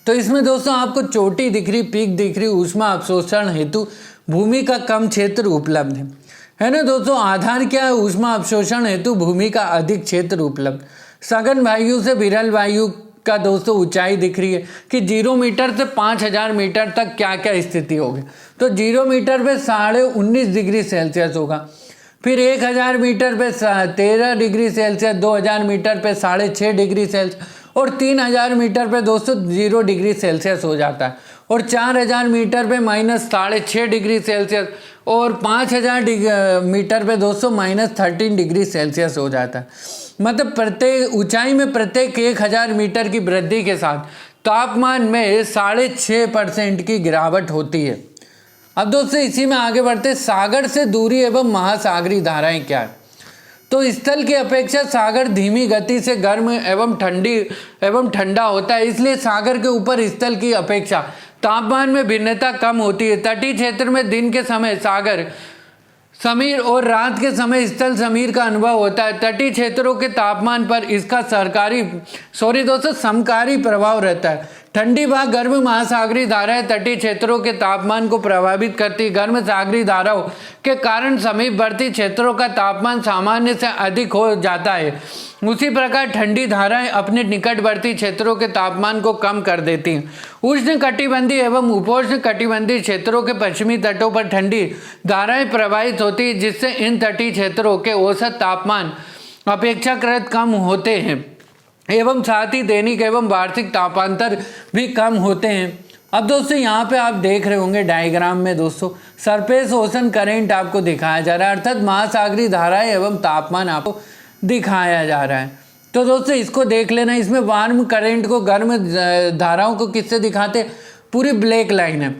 तो इसमें दोस्तों आपको चोटी दिख रही, पीक दिख रही, ऊष्मा अवशोषण हेतु भूमि का कम क्षेत्र उपलब्ध है ना दोस्तों। आधार क्या है? ऊष्मा अवशोषण हेतु भूमि का अधिक क्षेत्र उपलब्ध। सघन वायु से विरल वायु का दोस्तों ऊंचाई दिख रही है कि 0 मीटर से 5000 मीटर तक क्या क्या स्थिति होगी। तो 0 मीटर पे 19.5 डिग्री सेल्सियस होगा, फिर 1000 मीटर पे 13 डिग्री सेल्सियस, 2000 मीटर पे 6.5 डिग्री सेल्सियस, और 3000 मीटर पे दोस्तों 0 डिग्री सेल्सियस हो जाता है, और 4000 मीटर पे -6.5 डिग्री सेल्सियस, और 5000 मीटर पे दोस्तों -13 डिग्री सेल्सियस हो जाता है। मतलब प्रत्येक ऊंचाई में प्रत्येक 1000 मीटर की वृद्धि के साथ तापमान में 6.5% की गिरावट होती है। अब दोस्तों इसी में आगे बढ़ते सागर से दूरी एवं महासागरीय धाराएं क्या है? तो स्थल की अपेक्षा सागर धीमी गति से गर्म एवं ठंडा होता है, इसलिए सागर के ऊपर स्थल की अपेक्षा तापमान में भिन्नता कम होती है। तटीय क्षेत्र में दिन के समय सागर समीर और रात के समय स्थल समीर का अनुभव होता है। तटीय क्षेत्रों के तापमान पर इसका समकारी प्रभाव रहता है। ठंडी व गर्म महासागरीय धाराएं तटीय क्षेत्रों के तापमान को प्रभावित करती। गर्म सागरीय धाराओं के कारण समीपवर्ती क्षेत्रों का तापमान सामान्य से अधिक हो जाता है। उसी प्रकार ठंडी धाराएं अपने निकटवर्ती क्षेत्रों के तापमान को कम कर देती हैं। उष्ण कटिबंधीय एवं उपोष्ण कटिबंधीय क्षेत्रों के पश्चिमी तटों पर ठंडी धाराएं प्रवाहित होती हैं, जिससे इन तटीय क्षेत्रों के औसत तापमान अपेक्षाकृत कम होते हैं एवं साथ ही दैनिक एवं वार्षिक तापांतर भी कम होते हैं। अब दोस्तों यहाँ पे आप देख रहे होंगे डायग्राम में दोस्तों सरफेस ओशन करेंट आपको दिखाया जा रहा है, अर्थात महासागरीय धाराएं एवं तापमान आपको दिखाया जा रहा है। तो दोस्तों इसको देख लेना। इसमें वार्म करेंट को, गर्म धाराओं को किससे दिखाते? पूरी ब्लैक लाइन है,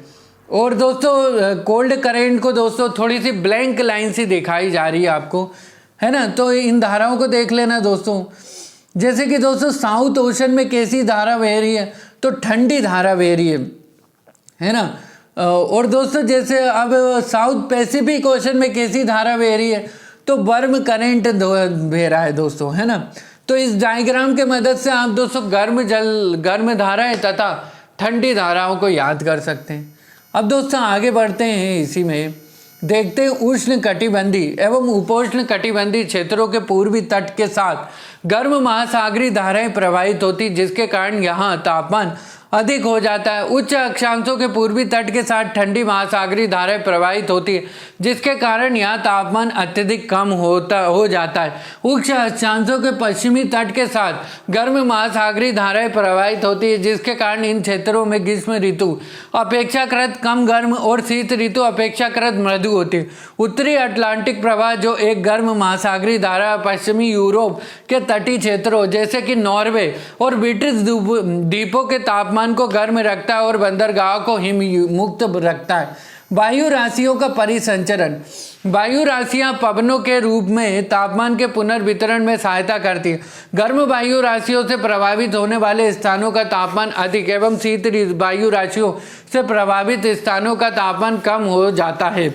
और दोस्तों कोल्ड करेंट को दोस्तों थोड़ी सी ब्लैंक लाइन सी दिखाई जा रही है आपको, है ना। तो इन धाराओं को देख लेना दोस्तों। जैसे कि दोस्तों साउथ ओशन में कैसी धारा बह रही है? तो ठंडी धारा बह रही है ना। और दोस्तों जैसे अब साउथ पैसिफिक ओशन में कैसी धारा बह रही है? तो वार्म करेंट बह रहा है दोस्तों, है ना। तो इस डायग्राम के मदद से आप दोस्तों गर्म धाराएं तथा ठंडी धाराओं को याद कर सकते हैं। अब दोस्तों आगे बढ़ते हैं, इसी में देखते हैं उष्ण कटिबंधीय एवं उपोष्ण कटिबंधीय क्षेत्रों के पूर्वी तट के साथ गर्म महासागरीय धाराएं प्रवाहित होती, जिसके कारण यहाँ तापमान अधिक हो जाता है। उच्च अक्षांशों के पूर्वी तट के साथ ठंडी महासागरीय धाराएं प्रवाहित होती है, जिसके कारण यहाँ तापमान अत्यधिक कम हो जाता है। उच्च अक्षांशों के पश्चिमी तट के साथ गर्म महासागरीय धाराएं प्रवाहित होती है, जिसके कारण इन क्षेत्रों में ग्रीष्म ऋतु अपेक्षाकृत कम गर्म और शीत ऋतु अपेक्षाकृत मृदु होती है। उत्तरी अटलांटिक प्रवाह, जो एक गर्म महासागरीय धारा पश्चिमी यूरोप के तटीय क्षेत्रों जैसे कि नॉर्वे और ब्रिटिश द्वीपों के तापमान को गर्म रखता है और बंदरगाह को हिम मुक्त रखता है। वायु राशियों का परिसंचरण। वायु राशियां पवनों के रूप में तापमान के पुनर्वितरण में सहायता करती है। गर्म वायु राशियों से प्रभावित होने वाले स्थानों का तापमान अधिक एवं शीत वायु राशियों से प्रभावित स्थानों का तापमान कम हो जाता है।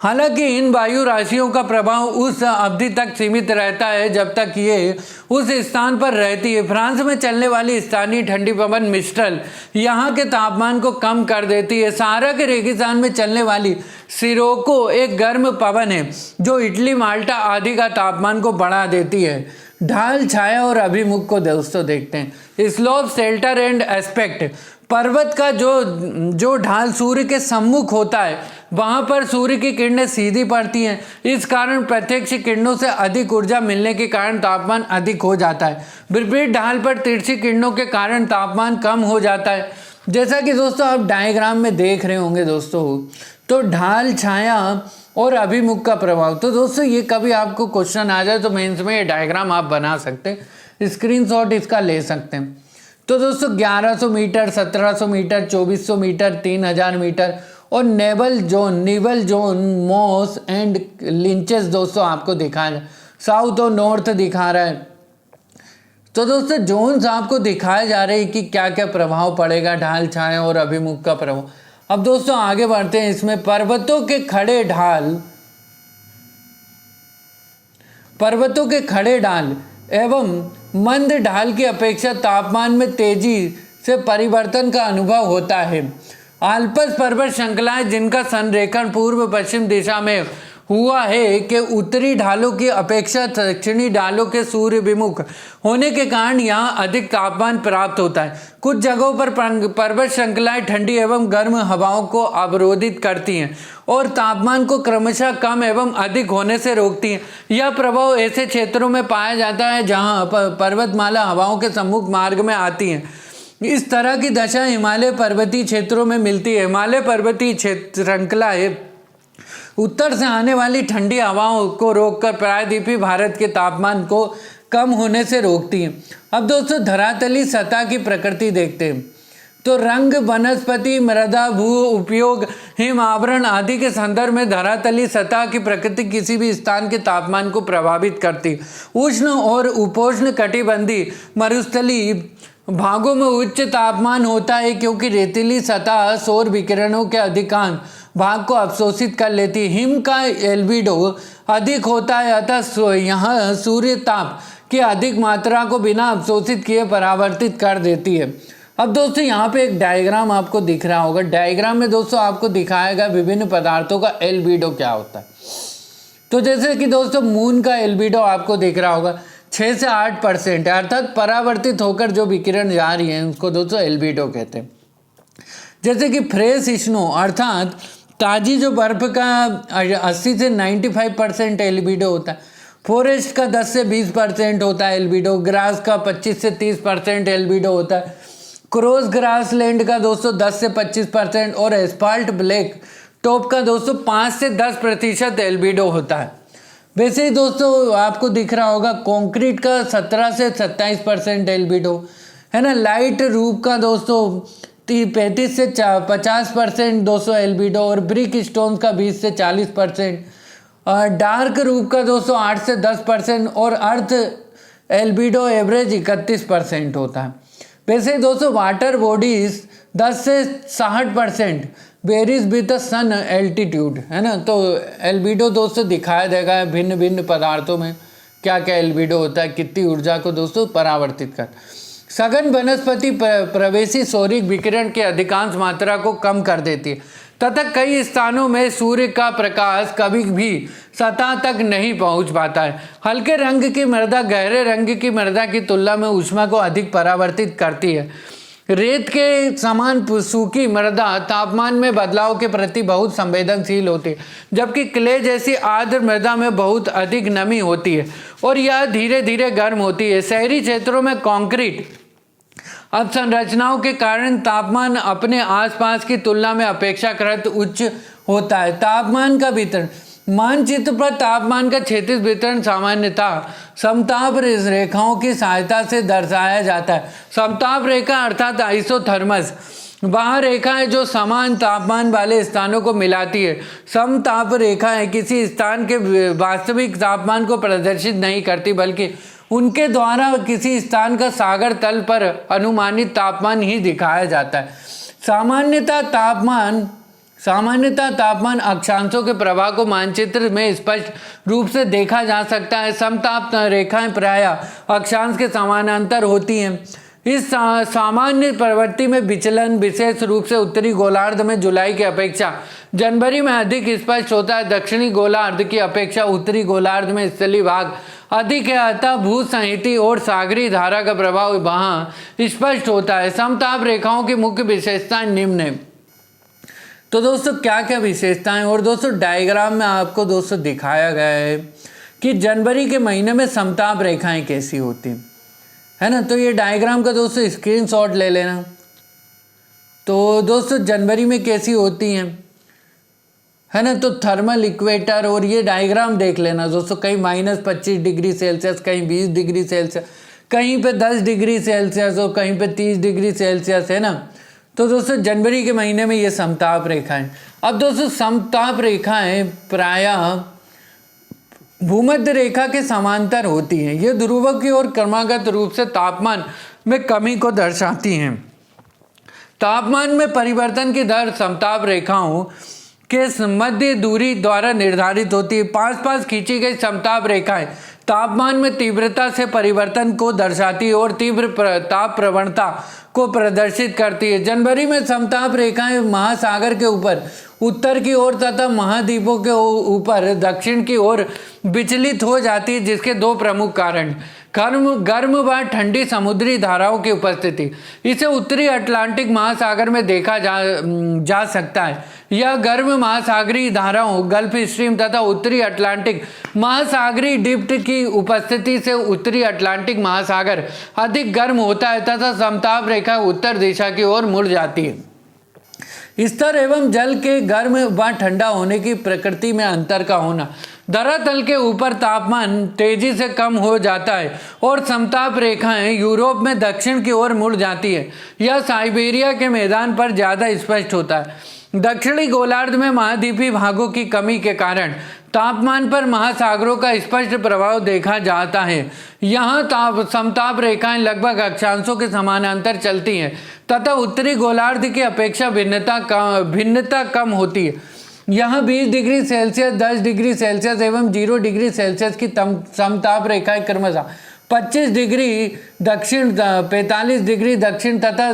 हालांकि इन वायु राशियों का प्रभाव उस अवधि तक सीमित रहता है जब तक ये उस स्थान पर रहती है। फ्रांस में चलने वाली स्थानीय ठंडी पवन मिस्ट्रल यहाँ के तापमान को कम कर देती है। सहारा के रेगिस्तान में चलने वाली सिरोको एक गर्म पवन है जो इटली, माल्टा आदि का तापमान को बढ़ा देती है। ढाल, छाया और अभिमुख को दोस्तों देखते हैं। Slope, shelter and aspect. पर्वत का जो ढाल सूर्य के सम्मुख होता है वहां पर सूर्य की किरणें सीधी पड़ती हैं। इस कारण प्रत्यक्ष किरणों से अधिक ऊर्जा मिलने के कारण तापमान अधिक हो जाता है। विपरीत ढाल पर तिरछी किरणों के कारण तापमान कम हो जाता है। जैसा कि दोस्तों आप डायग्राम में देख रहे होंगे दोस्तों, तो ढाल, छाया और अभिमुख का प्रभाव। तो दोस्तों ये कभी आपको क्वेश्चन आ जाए तो मेंस में ये डायग्राम आप बना सकते हैं, स्क्रीनशॉट इसका ले सकते हैं। तो दोस्तों 1100 मीटर, 1700 मीटर, 2400 मीटर, 3000 मीटर और नेवल जोन, मॉस एंड लिंचेस दोस्तों आपको दिखाया है। साउथ और नॉर्थ दिखा रहा है। तो दोस्तों जोन्स आपको दिखाए जा रहे हैं कि क्या क्या प्रभाव पड़ेगा ढाल, छाया और अभिमुख का प्रभाव। अब दोस्तों आगे बढ़ते हैं। इसमें पर्वतों के खड़े ढाल एवं मंद ढाल की अपेक्षा तापमान में तेजी से परिवर्तन का अनुभव होता है। आल्प्स पर्वत श्रृंखलाएं जिनका संरेखण पूर्व पश्चिम दिशा में हुआ है कि उत्तरी ढालों की अपेक्षा दक्षिणी ढालों के सूर्य विमुख होने के कारण यहाँ अधिक तापमान प्राप्त होता है। कुछ जगहों पर पर्वत श्रृंखलाएं ठंडी एवं गर्म हवाओं को अवरोधित करती हैं और तापमान को क्रमशः कम एवं अधिक होने से रोकती हैं। यह प्रभाव ऐसे क्षेत्रों में पाया जाता है जहाँ पर्वतमाला हवाओं के सम्मुख मार्ग में आती हैं। इस तरह की दशा हिमालय पर्वतीय क्षेत्रों में मिलती है। हिमालय पर्वतीय श्रृंखलाएं उत्तर से आने वाली ठंडी हवाओं को रोककर प्रायद्वीपीय भारत के तापमान को कम होने से रोकती हैं। अब दोस्तों धरातली सतह की प्रकृति देखते हैं। तो रंग, वनस्पति, मृदा, भू उपयोग, हिम आवरण आदि के संदर्भ में धरातली सतह की प्रकृति किसी भी स्थान के तापमान को प्रभावित करती है। उष्ण और उपोष्ण कटिबंधीय मरुस्थलीय भागों में उच्च तापमान होता है क्योंकि रेतीली सतह सौर विकिरणों के अधिकांश भाग को अवशोषित कर लेती है। हिम का एल्बिडो अधिक होता है, अतः यहाँ सूर्य ताप की अधिक मात्रा को बिना अवशोषित किए परावर्तित कर देती है। अब दोस्तों यहाँ पे एक डायग्राम आपको दिख रहा होगा। डायग्राम में दोस्तों आपको दिखाएगा विभिन्न पदार्थों का एल्बिडो क्या होता है। तो जैसे कि दोस्तों मून का एल्बिडो आपको दिख रहा होगा 6 से 8% है, अर्थात परावर्तित होकर जो विकिरण जा रही है उसको दोस्तों एल्बिडो कहते हैं। जैसे कि फ्रेश स्नो अर्थात ताजी जो बर्फ का 80 से 95% एल्बिडो होता है। फॉरेस्ट का 10 से 20% होता है एल्बिडो। ग्रास का 25 से 30% एल्बिडो होता है। क्रॉस ग्रास लैंड का दोस्तों 10 से 25% और एस्फाल्ट ब्लैक टॉप का दोस्तों 5 से 10% एल्बिडो होता है। वैसे ही दोस्तों आपको दिख रहा होगा कंक्रीट का 17 से 27% एल्बिडो है ना। लाइट रूप का दोस्तों 35 से 50% दोस्तों एल्बिडो और ब्रिक स्टोन का 20 से 40%, डार्क रूप का दोस्तों 8 से 10% और अर्थ एल्बिडो एवरेज 31% होता है। वैसे दोस्तों वाटर बॉडीज 10 से 60% varies with the sun altitude है ना। तो एल्बिडो दोस्तों दिखाया देगा भिन्न भिन्न पदार्थों में क्या क्या एल्बिडो होता है, कितनी ऊर्जा को दोस्तों परावर्तित कर। सघन वनस्पति प्रवेशी सौरिक विकिरण की अधिकांश मात्रा को कम कर देती है तथा कई स्थानों में सूर्य का प्रकाश कभी भी सतह तक नहीं पहुंच पाता है। हल्के रंग की मृदा गहरे रंग की मृदा की तुलना में ऊष्मा को अधिक परावर्तित करती है। रेत के समान सूखी मृदा तापमान में बदलाव के प्रति बहुत संवेदनशील होती है, जबकि क्ले जैसी आर्द्र मृदा में बहुत अधिक नमी होती है और यह धीरे धीरे गर्म होती है। शहरी क्षेत्रों में कंक्रीट अवसंरचनाओं के कारण तापमान अपने आसपास की तुलना में अपेक्षाकृत उच्च होता है। तापमान का वितरण, मानचित्र पर तापमान का क्षैतिज वितरण सामान्यतः समताप रेखाओं की सहायता से दर्शाया जाता है। समताप रेखा अर्थात आइसोथर्मस वह रेखा है जो समान तापमान वाले स्थानों को मिलाती है। समताप रेखा है किसी स्थान के वास्तविक तापमान को प्रदर्शित नहीं करती, बल्कि उनके द्वारा किसी स्थान का सागर तल पर अनुमानित तापमान ही दिखाया जाता है। सामान्यतः तापमान अक्षांशों के प्रवाह को मानचित्र में स्पष्ट रूप से देखा जा सकता है। समताप रेखाएं प्रायः अक्षांश के समानांतर होती हैं। इस सामान्य प्रवृत्ति में विचलन विशेष रूप से उत्तरी गोलार्ध में जुलाई की अपेक्षा जनवरी में अधिक स्पष्ट होता है। दक्षिणी गोलार्ध की अपेक्षा उत्तरी गोलार्ध में स्थलीय भाग अधिक है, अतः भूसंहिती और सागरीय धारा का प्रभाव वहां स्पष्ट होता है। समताप रेखाओं की मुख्य विशेषताएं निम्न है। तो दोस्तों क्या क्या विशेषताएं, और दोस्तों डायग्राम में आपको दोस्तों दिखाया गया है कि जनवरी के महीने में समताप रेखाएं कैसी होती है ना। तो ये डायग्राम का दोस्तों स्क्रीनशॉट ले लेना। तो दोस्तों जनवरी में कैसी होती हैं, है ना। तो थर्मल इक्वेटर, और ये डायग्राम देख लेना दोस्तों, कहीं -25 डिग्री सेल्सियस, कहीं 20 डिग्री सेल्सियस, कहीं पे 10 डिग्री सेल्सियस और कहीं पे 30 डिग्री सेल्सियस, है ना। तो दोस्तों जनवरी के महीने में ये समताप रेखाएं। अब दोस्तों समताप रेखाएं प्रायः भूमध्य रेखा के समांतर होती हैं। ये ध्रुवों की ओर क्रमागत रूप से तापमान में कमी को दर्शाती हैं। तापमान में परिवर्तन की दर समताप रेखाओं के मध्य दूरी द्वारा निर्धारित होती है। पास खींची गई समताप रेखाएं तापमान में तीव्रता से परिवर्तन को दर्शाती है और तीव्र ताप प्रवणता को प्रदर्शित करती है। जनवरी में समताप रेखाएं महासागर के ऊपर उत्तर की ओर तथा महाद्वीपों के ऊपर दक्षिण की ओर विचलित हो जाती है, जिसके दो प्रमुख कारण गर्म व ठंडी समुद्री धाराओं की उपस्थिति। इसे उत्तरी अटलांटिक महासागर में देखा जा सकता है। यह गर्म महासागरीय धाराओं गल्फ स्ट्रीम तथा उत्तरी अटलांटिक महासागरीय डिप्ट की उपस्थिति से उत्तरी अटलांटिक महासागर अधिक गर्म होता है तथा समताप रेखा उत्तर दिशा की ओर मुड़ जाती है। स्तर एवं जल के गर्म व ठंडा होने की प्रकृति में अंतर का होना। धरातल के ऊपर तापमान तेजी से कम हो जाता है और समताप रेखाएं यूरोप में दक्षिण की ओर मुड़ जाती है। यह साइबेरिया के मैदान पर ज़्यादा स्पष्ट होता है। दक्षिणी गोलार्ध में महाद्वीपीय भागों की कमी के कारण तापमान पर महासागरों का स्पष्ट प्रभाव देखा जाता है। यहाँ समताप रेखाएं लगभग अक्षांशों के समानांतर चलती हैं तथा उत्तरी गोलार्ध की अपेक्षा भिन्नता कम होती है। यहाँ 20 डिग्री सेल्सियस, 10 डिग्री सेल्सियस एवं 0 डिग्री सेल्सियस की समताप रेखाएं क्रमशः 25 डिग्री दक्षिण, 45 डिग्री दक्षिण तथा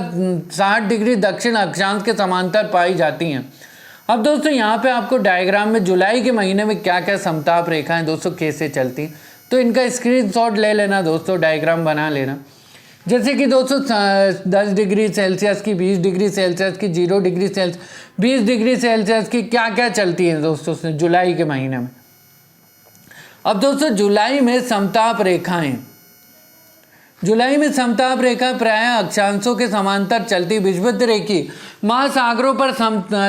60 डिग्री दक्षिण अक्षांश के समांतर पाई जाती हैं। अब दोस्तों यहाँ पे आपको डायग्राम में जुलाई के महीने में क्या क्या समताप रेखाएं दोस्तों कैसे चलती, तो इनका स्क्रीनशॉट ले लेना दोस्तों, डायग्राम बना लेना। जैसे कि दोस्तों 10 डिग्री सेल्सियस की, 20 डिग्री सेल्सियस की, 0 डिग्री सेल्सियस, 20 डिग्री सेल्सियस की क्या क्या चलती है दोस्तों जुलाई के महीने में। अब दोस्तों जुलाई में समताप रेखाएं, जुलाई में समताप रेखा प्रायः अक्षांशों के समांतर चलती विषुवत रेखी महासागरों पर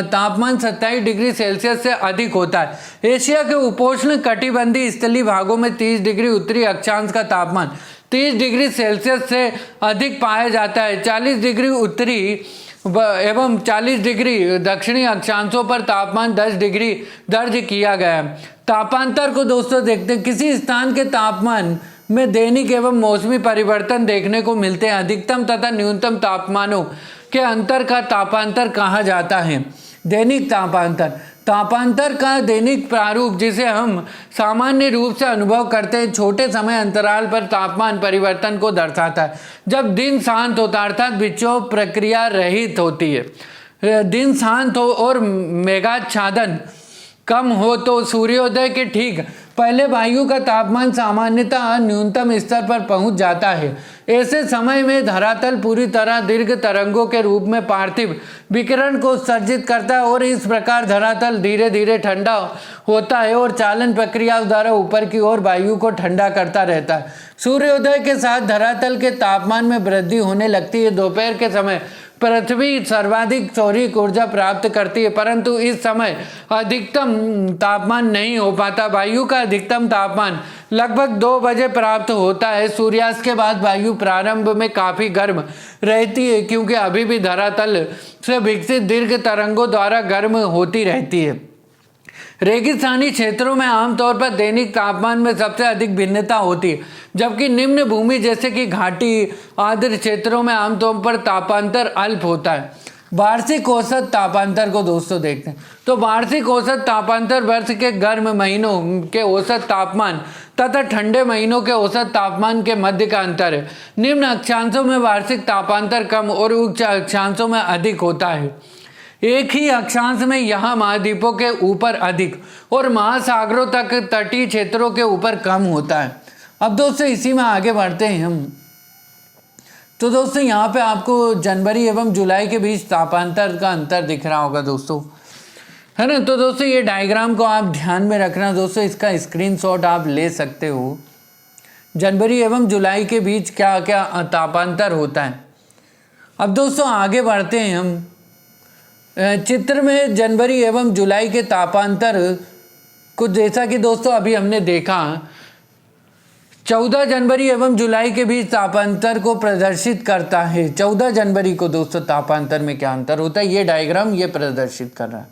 तापमान 27 डिग्री सेल्सियस से अधिक होता है। एशिया के उपोष्ण कटिबंधीय स्थलीय भागों में 30 डिग्री उत्तरी अक्षांश का तापमान 30 डिग्री सेल्सियस से अधिक पाया जाता है। 40 डिग्री उत्तरी एवं 40 डिग्री दक्षिणी अक्षांशों पर तापमान 10 डिग्री दर्ज किया गया। तापांतर को दोस्तों देखते हैं। किसी स्थान के तापमान में दैनिक एवं मौसमी परिवर्तन देखने को मिलते हैं। अधिकतम तथा न्यूनतम तापमानों के अंतर का तापांतर कहा जाता है। दैनिक तापांतर का दैनिक प्रारूप, जिसे हम सामान्य रूप से अनुभव करते हैं, छोटे समय अंतराल पर तापमान परिवर्तन को दर्शाता है। जब दिन शांत होता है अर्थात विक्षोभ प्रक्रिया रहित होती है, दिन शांत हो और मेघाच्छादन कम हो तो सूर्योदय के ठीक पहले वायु का तापमान सामान्यतः न्यूनतम स्तर पर पहुंच जाता है। ऐसे समय में धरातल पूरी तरह दीर्घ तरंगों के रूप में पार्थिव विकिरण को उत्सर्जित करता है और इस प्रकार धरातल धीरे धीरे ठंडा होता है और चालन प्रक्रिया द्वारा ऊपर की ओर वायु को ठंडा करता रहता है। सूर्योदय के साथ धरातल के तापमान में वृद्धि होने लगती है। दोपहर के समय पृथ्वी सर्वाधिक सौर ऊर्जा प्राप्त करती है, परंतु इस समय अधिकतम तापमान नहीं हो पाता। वायु का अधिकतम तापमान लगभग 2 बजे प्राप्त होता है। सूर्यास्त के बाद वायु प्रारंभ में काफी गर्म रहती है, क्योंकि अभी भी धरातल से विकसित दीर्घ तरंगों द्वारा गर्म होती रहती है। रेगिस्तानी क्षेत्रों में आमतौर पर दैनिक तापमान में सबसे अधिक भिन्नता होती है, जबकि निम्न भूमि जैसे कि घाटी आदि क्षेत्रों में आमतौर पर तापांतर अल्प होता है। वार्षिक औसत तापांतर को दोस्तों देखते हैं, तो वार्षिक औसत तापांतर वर्ष के गर्म महीनों के औसत तापमान तथा ठंडे महीनों के औसत तापमान के मध्य का अंतर है। निम्न अक्षांशों में वार्षिक तापांतर कम और उच्च अक्षांशों में अधिक होता है। एक ही अक्षांश में यहाँ महाद्वीपों के ऊपर अधिक और महासागरों तक तटीय क्षेत्रों के ऊपर कम होता है। अब दोस्तों इसी में आगे बढ़ते हैं हम। तो दोस्तों यहाँ पे आपको जनवरी एवं जुलाई के बीच तापांतर का अंतर दिख रहा होगा दोस्तों, है ना। तो दोस्तों ये डायग्राम को आप ध्यान में रखना दोस्तों, इसका स्क्रीनशॉट आप ले सकते हो। जनवरी एवं जुलाई के बीच क्या क्या तापांतर होता है। अब दोस्तों आगे बढ़ते हैं हम। चित्र में जनवरी एवं जुलाई के तापांतर कुछ जैसा कि दोस्तों अभी हमने देखा 14 जनवरी एवं जुलाई के बीच तापांतर को प्रदर्शित करता है। 14 जनवरी को दोस्तों तापांतर में क्या अंतर होता है, ये डायग्राम ये प्रदर्शित कर रहा है।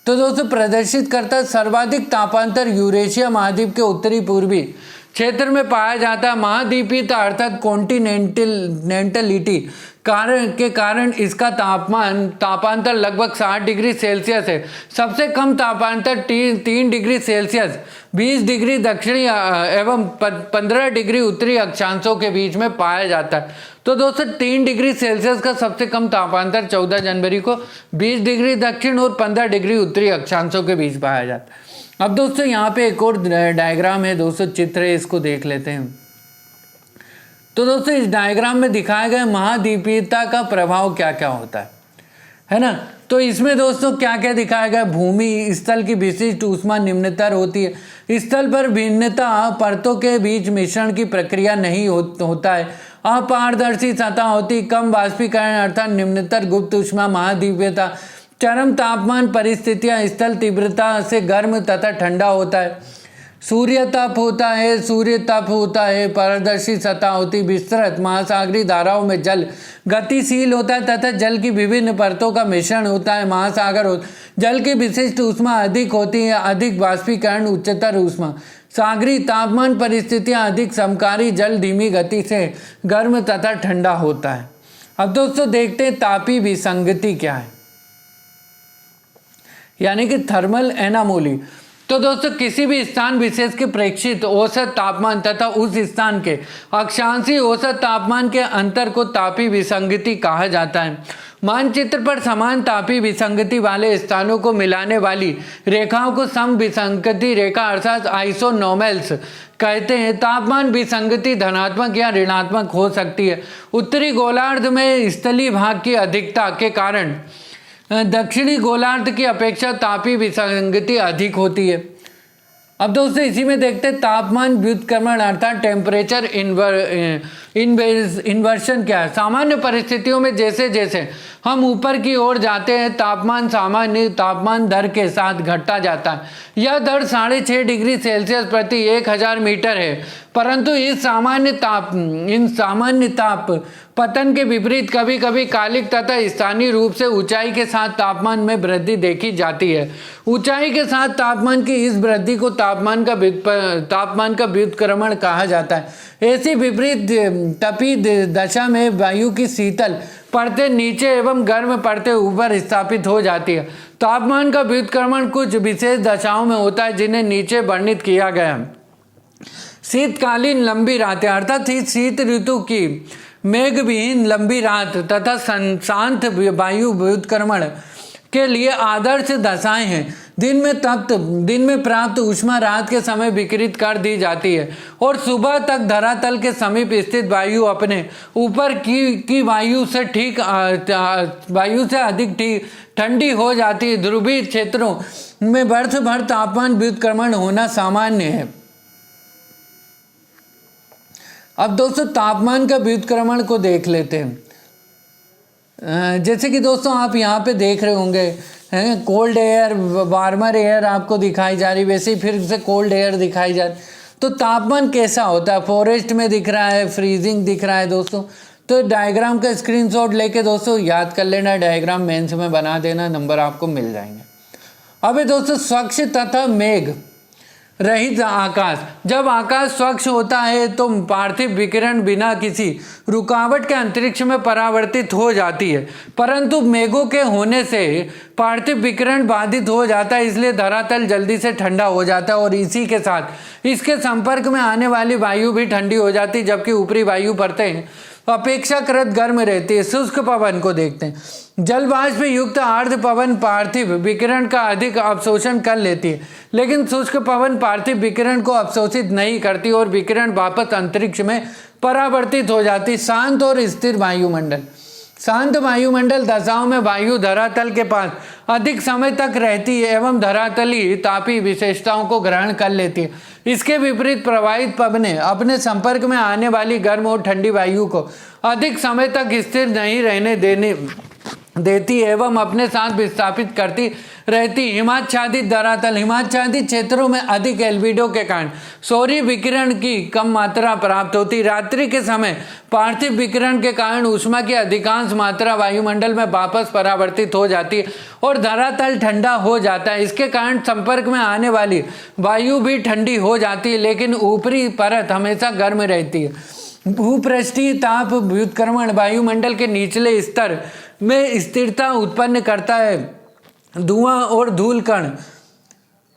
तो दोस्तों प्रदर्शित करता है सर्वाधिक तापांतर यूरेशिया महाद्वीप के उत्तरी पूर्वी क्षेत्र में पाया जाता है। महाद्वीपीयता अर्थात कॉन्टिनेंटलिटी के कारण इसका तापांतर लगभग 60 डिग्री सेल्सियस है। सबसे कम तापांतर 3 डिग्री सेल्सियस 20 डिग्री दक्षिणी एवं 15 डिग्री उत्तरी अक्षांशों के बीच में पाया जाता है। तो दोस्तों 3 डिग्री सेल्सियस का सबसे कम तापांतर 14 जनवरी को 20 डिग्री दक्षिण और 15 डिग्री उत्तरी अक्षांशों के बीच पाया जाता है। अब दोस्तों यहाँ पे एक और डायग्राम है दोस्तों, चित्र है, इसको देख लेते हैं। तो दोस्तों इस डायग्राम में दिखाया गया महाद्वीपीयता का प्रभाव क्या क्या होता है ना। तो इसमें दोस्तों क्या क्या दिखाया गया, भूमि स्थल की विशिष्ट ऊष्मा निम्नतर होती है। स्थल पर भिन्नता परतों के बीच मिश्रण की प्रक्रिया नहीं होता है। अपारदर्शी सतह होती, कम वाष्पीकरण अर्थात निम्नतर गुप्त ऊष्मा। महाद्वीपीयता चरम तापमान परिस्थितियां, स्थल तीव्रता से गर्म तथा ठंडा होता है। सूर्य तप होता है, पारदर्शी सतह होती, विस्तृत महासागरीय धाराओं में जल गतिशील होता है तथा जल की विभिन्न परतों का मिश्रण होता है। महासागर जल की विशिष्ट ऊष्मा अधिक होती है, अधिक वाष्पीकरण, उच्चतर ऊष्मा। सागरीय तापमान परिस्थितियां अधिक समकारी, जल धीमी गति से गर्म तथा ठंडा होता है। अब दोस्तों देखते हैं तापीय विसंगति क्या है, यानी कि थर्मल एनामोली। तो दोस्तों किसी भी स्थान विशेष के प्रेक्षित औसत तापमान तथा उस स्थान के अक्षांशीय औसत तापमान के अंतर को तापीय विसंगति कहा जाता है। मानचित्र पर समान तापीय विसंगति वाले स्थानों को मिलाने वाली रेखाओं को सम विसंगति रेखा अर्थात आइसोनोमल्स कहते हैं। तापमान विसंगति धनात्मक या ऋणात्मक हो सकती है। उत्तरी गोलार्ध में स्थलीय भाग की अधिकता के कारण दक्षिणी गोलार्ध की अपेक्षा तापीय विसंगति अधिक होती है। अब दोस्तों इसी में देखते हैं तापमान व्युत्क्रमण अर्थात टेम्परेचर इन्वर्शन क्या है। सामान्य परिस्थितियों में जैसे जैसे हम ऊपर की ओर जाते हैं तापमान सामान्य तापमान दर के साथ घटता जाता है। यह दर 6.5 डिग्री सेल्सियस प्रति 1000 मीटर है, परंतु इस सामान्य ताप पतन के विपरीत कभी कभी कालिक तथा स्थानीय रूप से ऊंचाई के साथ तापमान में वृद्धि देखी जाती है। ऊंचाई के साथ तापमान की इस वृद्धि को तापमान का व्युत्क्रमण कहा जाता है। ऐसी विपरीत तपी दशा में वायु की शीतल परतें नीचे एवं गर्म परतें ऊपर स्थापित हो जाती है। तापमान का व्युत्क्रमण कुछ विशेष दशाओं में होता है जिन्हें नीचे वर्णित किया गया है। शीतकालीन लंबी रातें अर्थात शीत ऋतु की मेघविहीन लंबी रात तथा शांत वायु व्युत्क्रमण के लिए आदर्श दशाएं हैं। दिन में प्राप्त ऊष्मा रात के समय विकिरित कर दी जाती है और सुबह तक धरातल के समीप स्थित वायु अपने ऊपर की वायु से अधिक ठंडी हो जाती है। ध्रुवीय क्षेत्रों में वर्ष भर तापमान व्युत्क्रमण होना सामान्य है। अब दोस्तों तापमान का व्युत्क्रमण को देख लेते हैं। जैसे कि दोस्तों आप यहाँ पे देख रहे होंगे हैं, कोल्ड एयर, वार्मर एयर आपको दिखाई जा रही, वैसे ही फिर से कोल्ड एयर दिखाई जा रही। तो तापमान कैसा होता है, फॉरेस्ट में दिख रहा है, फ्रीजिंग दिख रहा है दोस्तों। तो डायग्राम का स्क्रीनशॉट लेके दोस्तों याद कर लेना, डायग्राम मेंस में बना देना, नंबर आपको मिल जाएंगे। अब दोस्तों स्वच्छ तथा मेघ रहित आकाश। जब आकाश स्वच्छ होता है तो पार्थिव विकिरण बिना किसी रुकावट के अंतरिक्ष में परावर्तित हो जाती है, परंतु मेघों के होने से पार्थिव विकिरण बाधित हो जाता है, इसलिए धरातल जल्दी से ठंडा हो जाता है और इसी के साथ इसके संपर्क में आने वाली वायु भी ठंडी हो जाती है, जबकि ऊपरी वायु परतें अपेक्षाकृत गर्म रहती है। शुष्क पवन को देखते हैं। जलवाष्प युक्त आर्द्र पवन पार्थिव विकिरण का अधिक अवशोषण कर लेती है, लेकिन शुष्क पवन पार्थिव विकिरण को अवशोषित नहीं करती और विकिरण वापस अंतरिक्ष में परावर्तित हो जाती। शांत और स्थिर वायुमंडल। शांत वायुमंडल दशाओं में वायु धरातल के पास अधिक समय तक रहती है एवं धरातलीय तापीय विशेषताओं को ग्रहण कर लेती है। इसके विपरीत प्रवाहित पवनें अपने संपर्क में आने वाली गर्म और ठंडी वायु को अधिक समय तक स्थिर नहीं रहने देती एवं अपने साथ विस्थापित करती रहती। हिमाच्छादित धरातल। हिमाच्छादित क्षेत्रों में अधिक एल्बिडो के कारण सौर्य विकिरण की कम मात्रा प्राप्त होती। रात्रि के समय पार्थिव विकिरण के कारण ऊष्मा की अधिकांश मात्रा वायुमंडल में वापस परावर्तित हो जाती है और धरातल ठंडा हो जाता है। इसके कारण संपर्क में आने वाली वायु भी ठंडी हो जाती है, लेकिन ऊपरी परत हमेशा गर्म रहती है। भूपृष्ठीय ताप व्युत्क्रमण वायुमंडल के निचले स्तर में स्थिरता उत्पन्न करता है। धुआं और धूल कण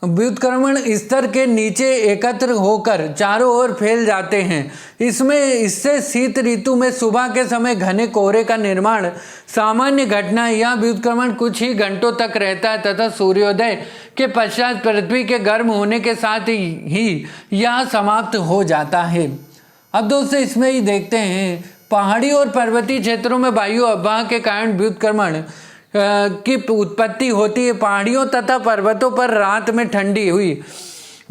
व्युत्क्रमण स्तर के नीचे एकत्र होकर चारों ओर फैल जाते हैं। इससे शीत ऋतु में सुबह के समय घने कोहरे का निर्माण सामान्य घटना है। यह व्युत्क्रमण कुछ ही घंटों तक रहता है तथा सूर्योदय के पश्चात पृथ्वी के गर्म होने के साथ ही यह समाप्त हो जाता है। अब दोस्तों इसमें ही देखते हैं, पहाड़ी और पर्वतीय क्षेत्रों में वायु अववाह के कारण व्युत्क्रमण की उत्पत्ति होती है। पहाड़ियों तथा पर्वतों पर रात में ठंडी हुई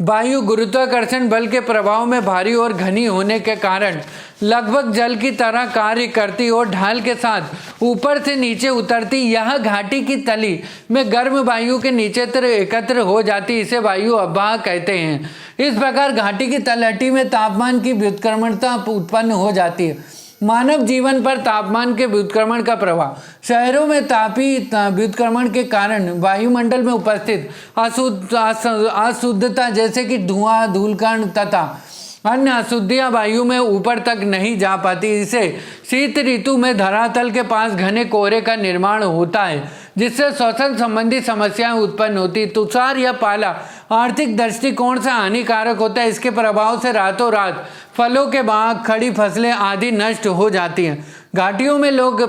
वायु गुरुत्वाकर्षण बल के प्रभाव में भारी और घनी होने के कारण लगभग जल की तरह कार्य करती और ढाल के साथ ऊपर से नीचे उतरती। यह घाटी की तली में गर्म वायु के नीचे एकत्र हो जाती। इसे वायु अववाह कहते हैं। इस प्रकार घाटी की तलहटी में तापमान की व्युत्क्रमणता उत्पन्न हो जाती है। मानव जीवन पर तापमान के व्युत्क्रमण का प्रभाव। शहरों में तापीय व्युत्क्रमण के कारण वायुमंडल में उपस्थित अशुद्धता जैसे कि धुआं, धूलकण तथा अन्य अशुद्धियां वायु में ऊपर तक नहीं जा पाती। इसे शीत ऋतु में धरातल के पास घने कोहरे का निर्माण होता है, जिससे श्वसन संबंधी समस्याएं उत्पन्न होती। तुषार या पाला आर्थिक दृष्टिकोण से हानिकारक होता है। इसके प्रभाव से रातों रात फलों के बाग, खड़ी फसलें आदि नष्ट हो जाती हैं। घाटियों में लोग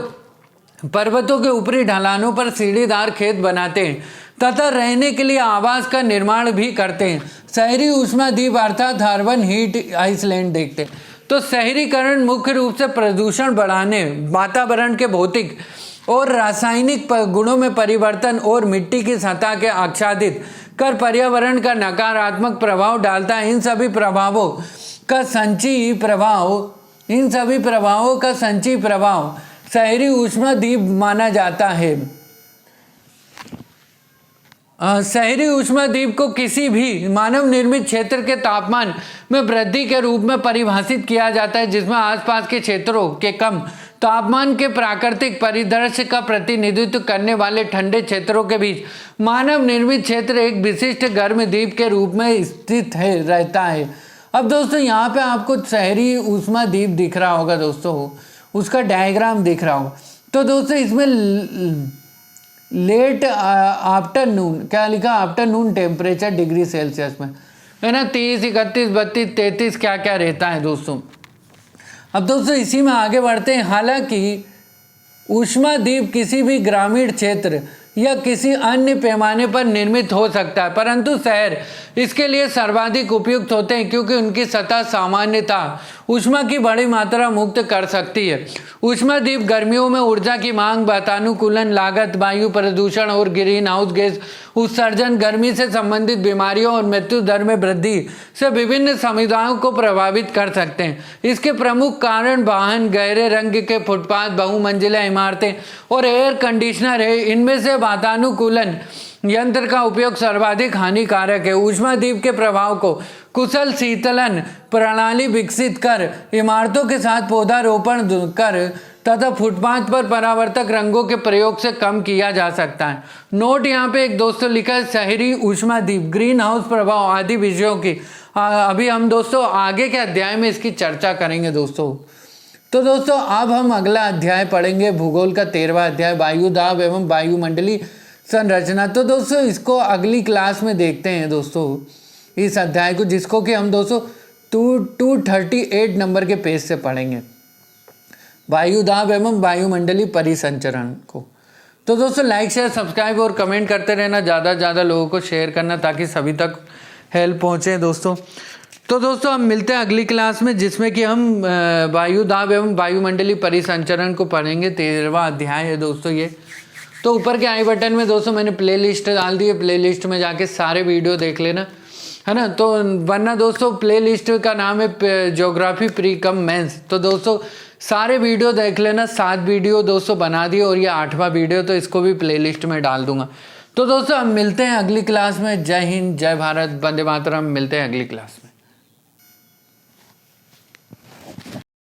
पर्वतों के ऊपरी ढलानों पर सीढ़ीदार खेत बनाते हैं तथा रहने के लिए आवास का निर्माण भी करते हैं। शहरी ऊष्माद्वीप अर्थात अर्बन हीट आइसलैंड देखते हैं। तो शहरीकरण मुख्य रूप से प्रदूषण बढ़ाने, वातावरण के भौतिक और रासायनिक गुणों में परिवर्तन और मिट्टी की सतह के आच्छादित कर पर्यावरण का नकारात्मक प्रभाव डालता है। इन सभी प्रभावों का संचयी प्रभाव शहरी ऊष्माद्वीप माना जाता है। शहरी ऊष्माद्वीप को किसी भी मानव निर्मित क्षेत्र के तापमान में वृद्धि के रूप में परिभाषित किया जाता है, जिसमें आसपास के क्षेत्रों के कम तापमान के प्राकृतिक परिदृश्य का प्रतिनिधित्व करने वाले ठंडे क्षेत्रों के बीच मानव निर्मित क्षेत्र एक विशिष्ट गर्म द्वीप के रूप में स्थित रहता है। अब दोस्तों यहाँ पे आपको शहरी ऊष्माद्वीप दिख रहा होगा दोस्तों, उसका डायग्राम दिख रहा होगा। तो दोस्तों इसमें लेट आफ्टरनून क्या लिखा, आफ्टरनून टेम्परेचर डिग्री सेल्सियस में है ना, 30, 31, 32, 33 क्या क्या रहता है दोस्तों। अब दोस्तों इसी में आगे बढ़ते हैं। हालांकि ऊष्माद्वीप किसी भी ग्रामीण क्षेत्र या किसी अन्य पैमाने पर निर्मित हो सकता है, परंतु शहर इसके लिए सर्वाधिक उपयुक्त होते हैं क्योंकि उनकी सतह सामान्यता ऊष्मा की बड़ी मात्रा मुक्त कर सकती है। ऊष्मादीप गर्मियों में ऊर्जा की मांग, वातानुकूलन लागत, वायु प्रदूषण और ग्रीन हाउस गैस उत्सर्जन, गर्मी से संबंधित बीमारियों और मृत्यु दर में वृद्धि से विभिन्न समुदायों को प्रभावित कर सकते हैं। इसके प्रमुख कारण वाहन, गहरे रंग के फुटपाथ, बहुमंजिला इमारतें और एयर कंडीशनर है। इनमें से वातानुकूलन यंत्र का उपयोग सर्वाधिक हानिकारक है। ऊष्मादीप के प्रभाव को कुशल शीतलन प्रणाली विकसित कर, इमारतों के साथ पौधारोपण कर तथा फुटपाथ पर परावर्तक रंगों के प्रयोग से कम किया जा सकता है। नोट यहाँ पे एक दोस्तों लिखा है, शहरी ऊष्मादीप, ग्रीन हाउस प्रभाव आदि विषयों की अभी हम दोस्तों आगे के अध्याय में इसकी चर्चा करेंगे दोस्तों। तो दोस्तों अब हम अगला अध्याय पढ़ेंगे, भूगोल का 13वां अध्याय, वायुदाब एवं वायुमंडलीय संरचना। तो दोस्तों इसको अगली क्लास में देखते हैं दोस्तों, इस अध्याय को, जिसको कि हम दोस्तों 238 नंबर के पेज से पढ़ेंगे, वायुदाब एवं वायुमंडलीय परिसंचरण को। तो दोस्तों लाइक शेयर सब्सक्राइब और कमेंट करते रहना, ज़्यादा से ज़्यादा लोगों को शेयर करना ताकि सभी तक हेल्प पहुँचे दोस्तों। तो दोस्तों हम मिलते हैं अगली क्लास में, जिसमें कि हम वायुदाब एवं वायुमंडलीय परिसंचरण को पढ़ेंगे। 13वां अध्याय है दोस्तों ये। तो ऊपर के आई बटन में दोस्तों मैंने प्लेलिस्ट डाल दी है, प्लेलिस्ट में जाके सारे वीडियो देख लेना, है ना। तो वरना दोस्तों प्लेलिस्ट का नाम है ज्योग्राफी प्री कम मेंस। तो दोस्तों सारे वीडियो देख लेना, 7 वीडियो दोस्तों बना दिए और ये 8वां वीडियो, तो इसको भी प्लेलिस्ट में डाल दूंगा। तो दोस्तों हम मिलते हैं अगली क्लास में। जय हिंद, जय भारत, वंदे मातरम। मिलते हैं अगली क्लास में।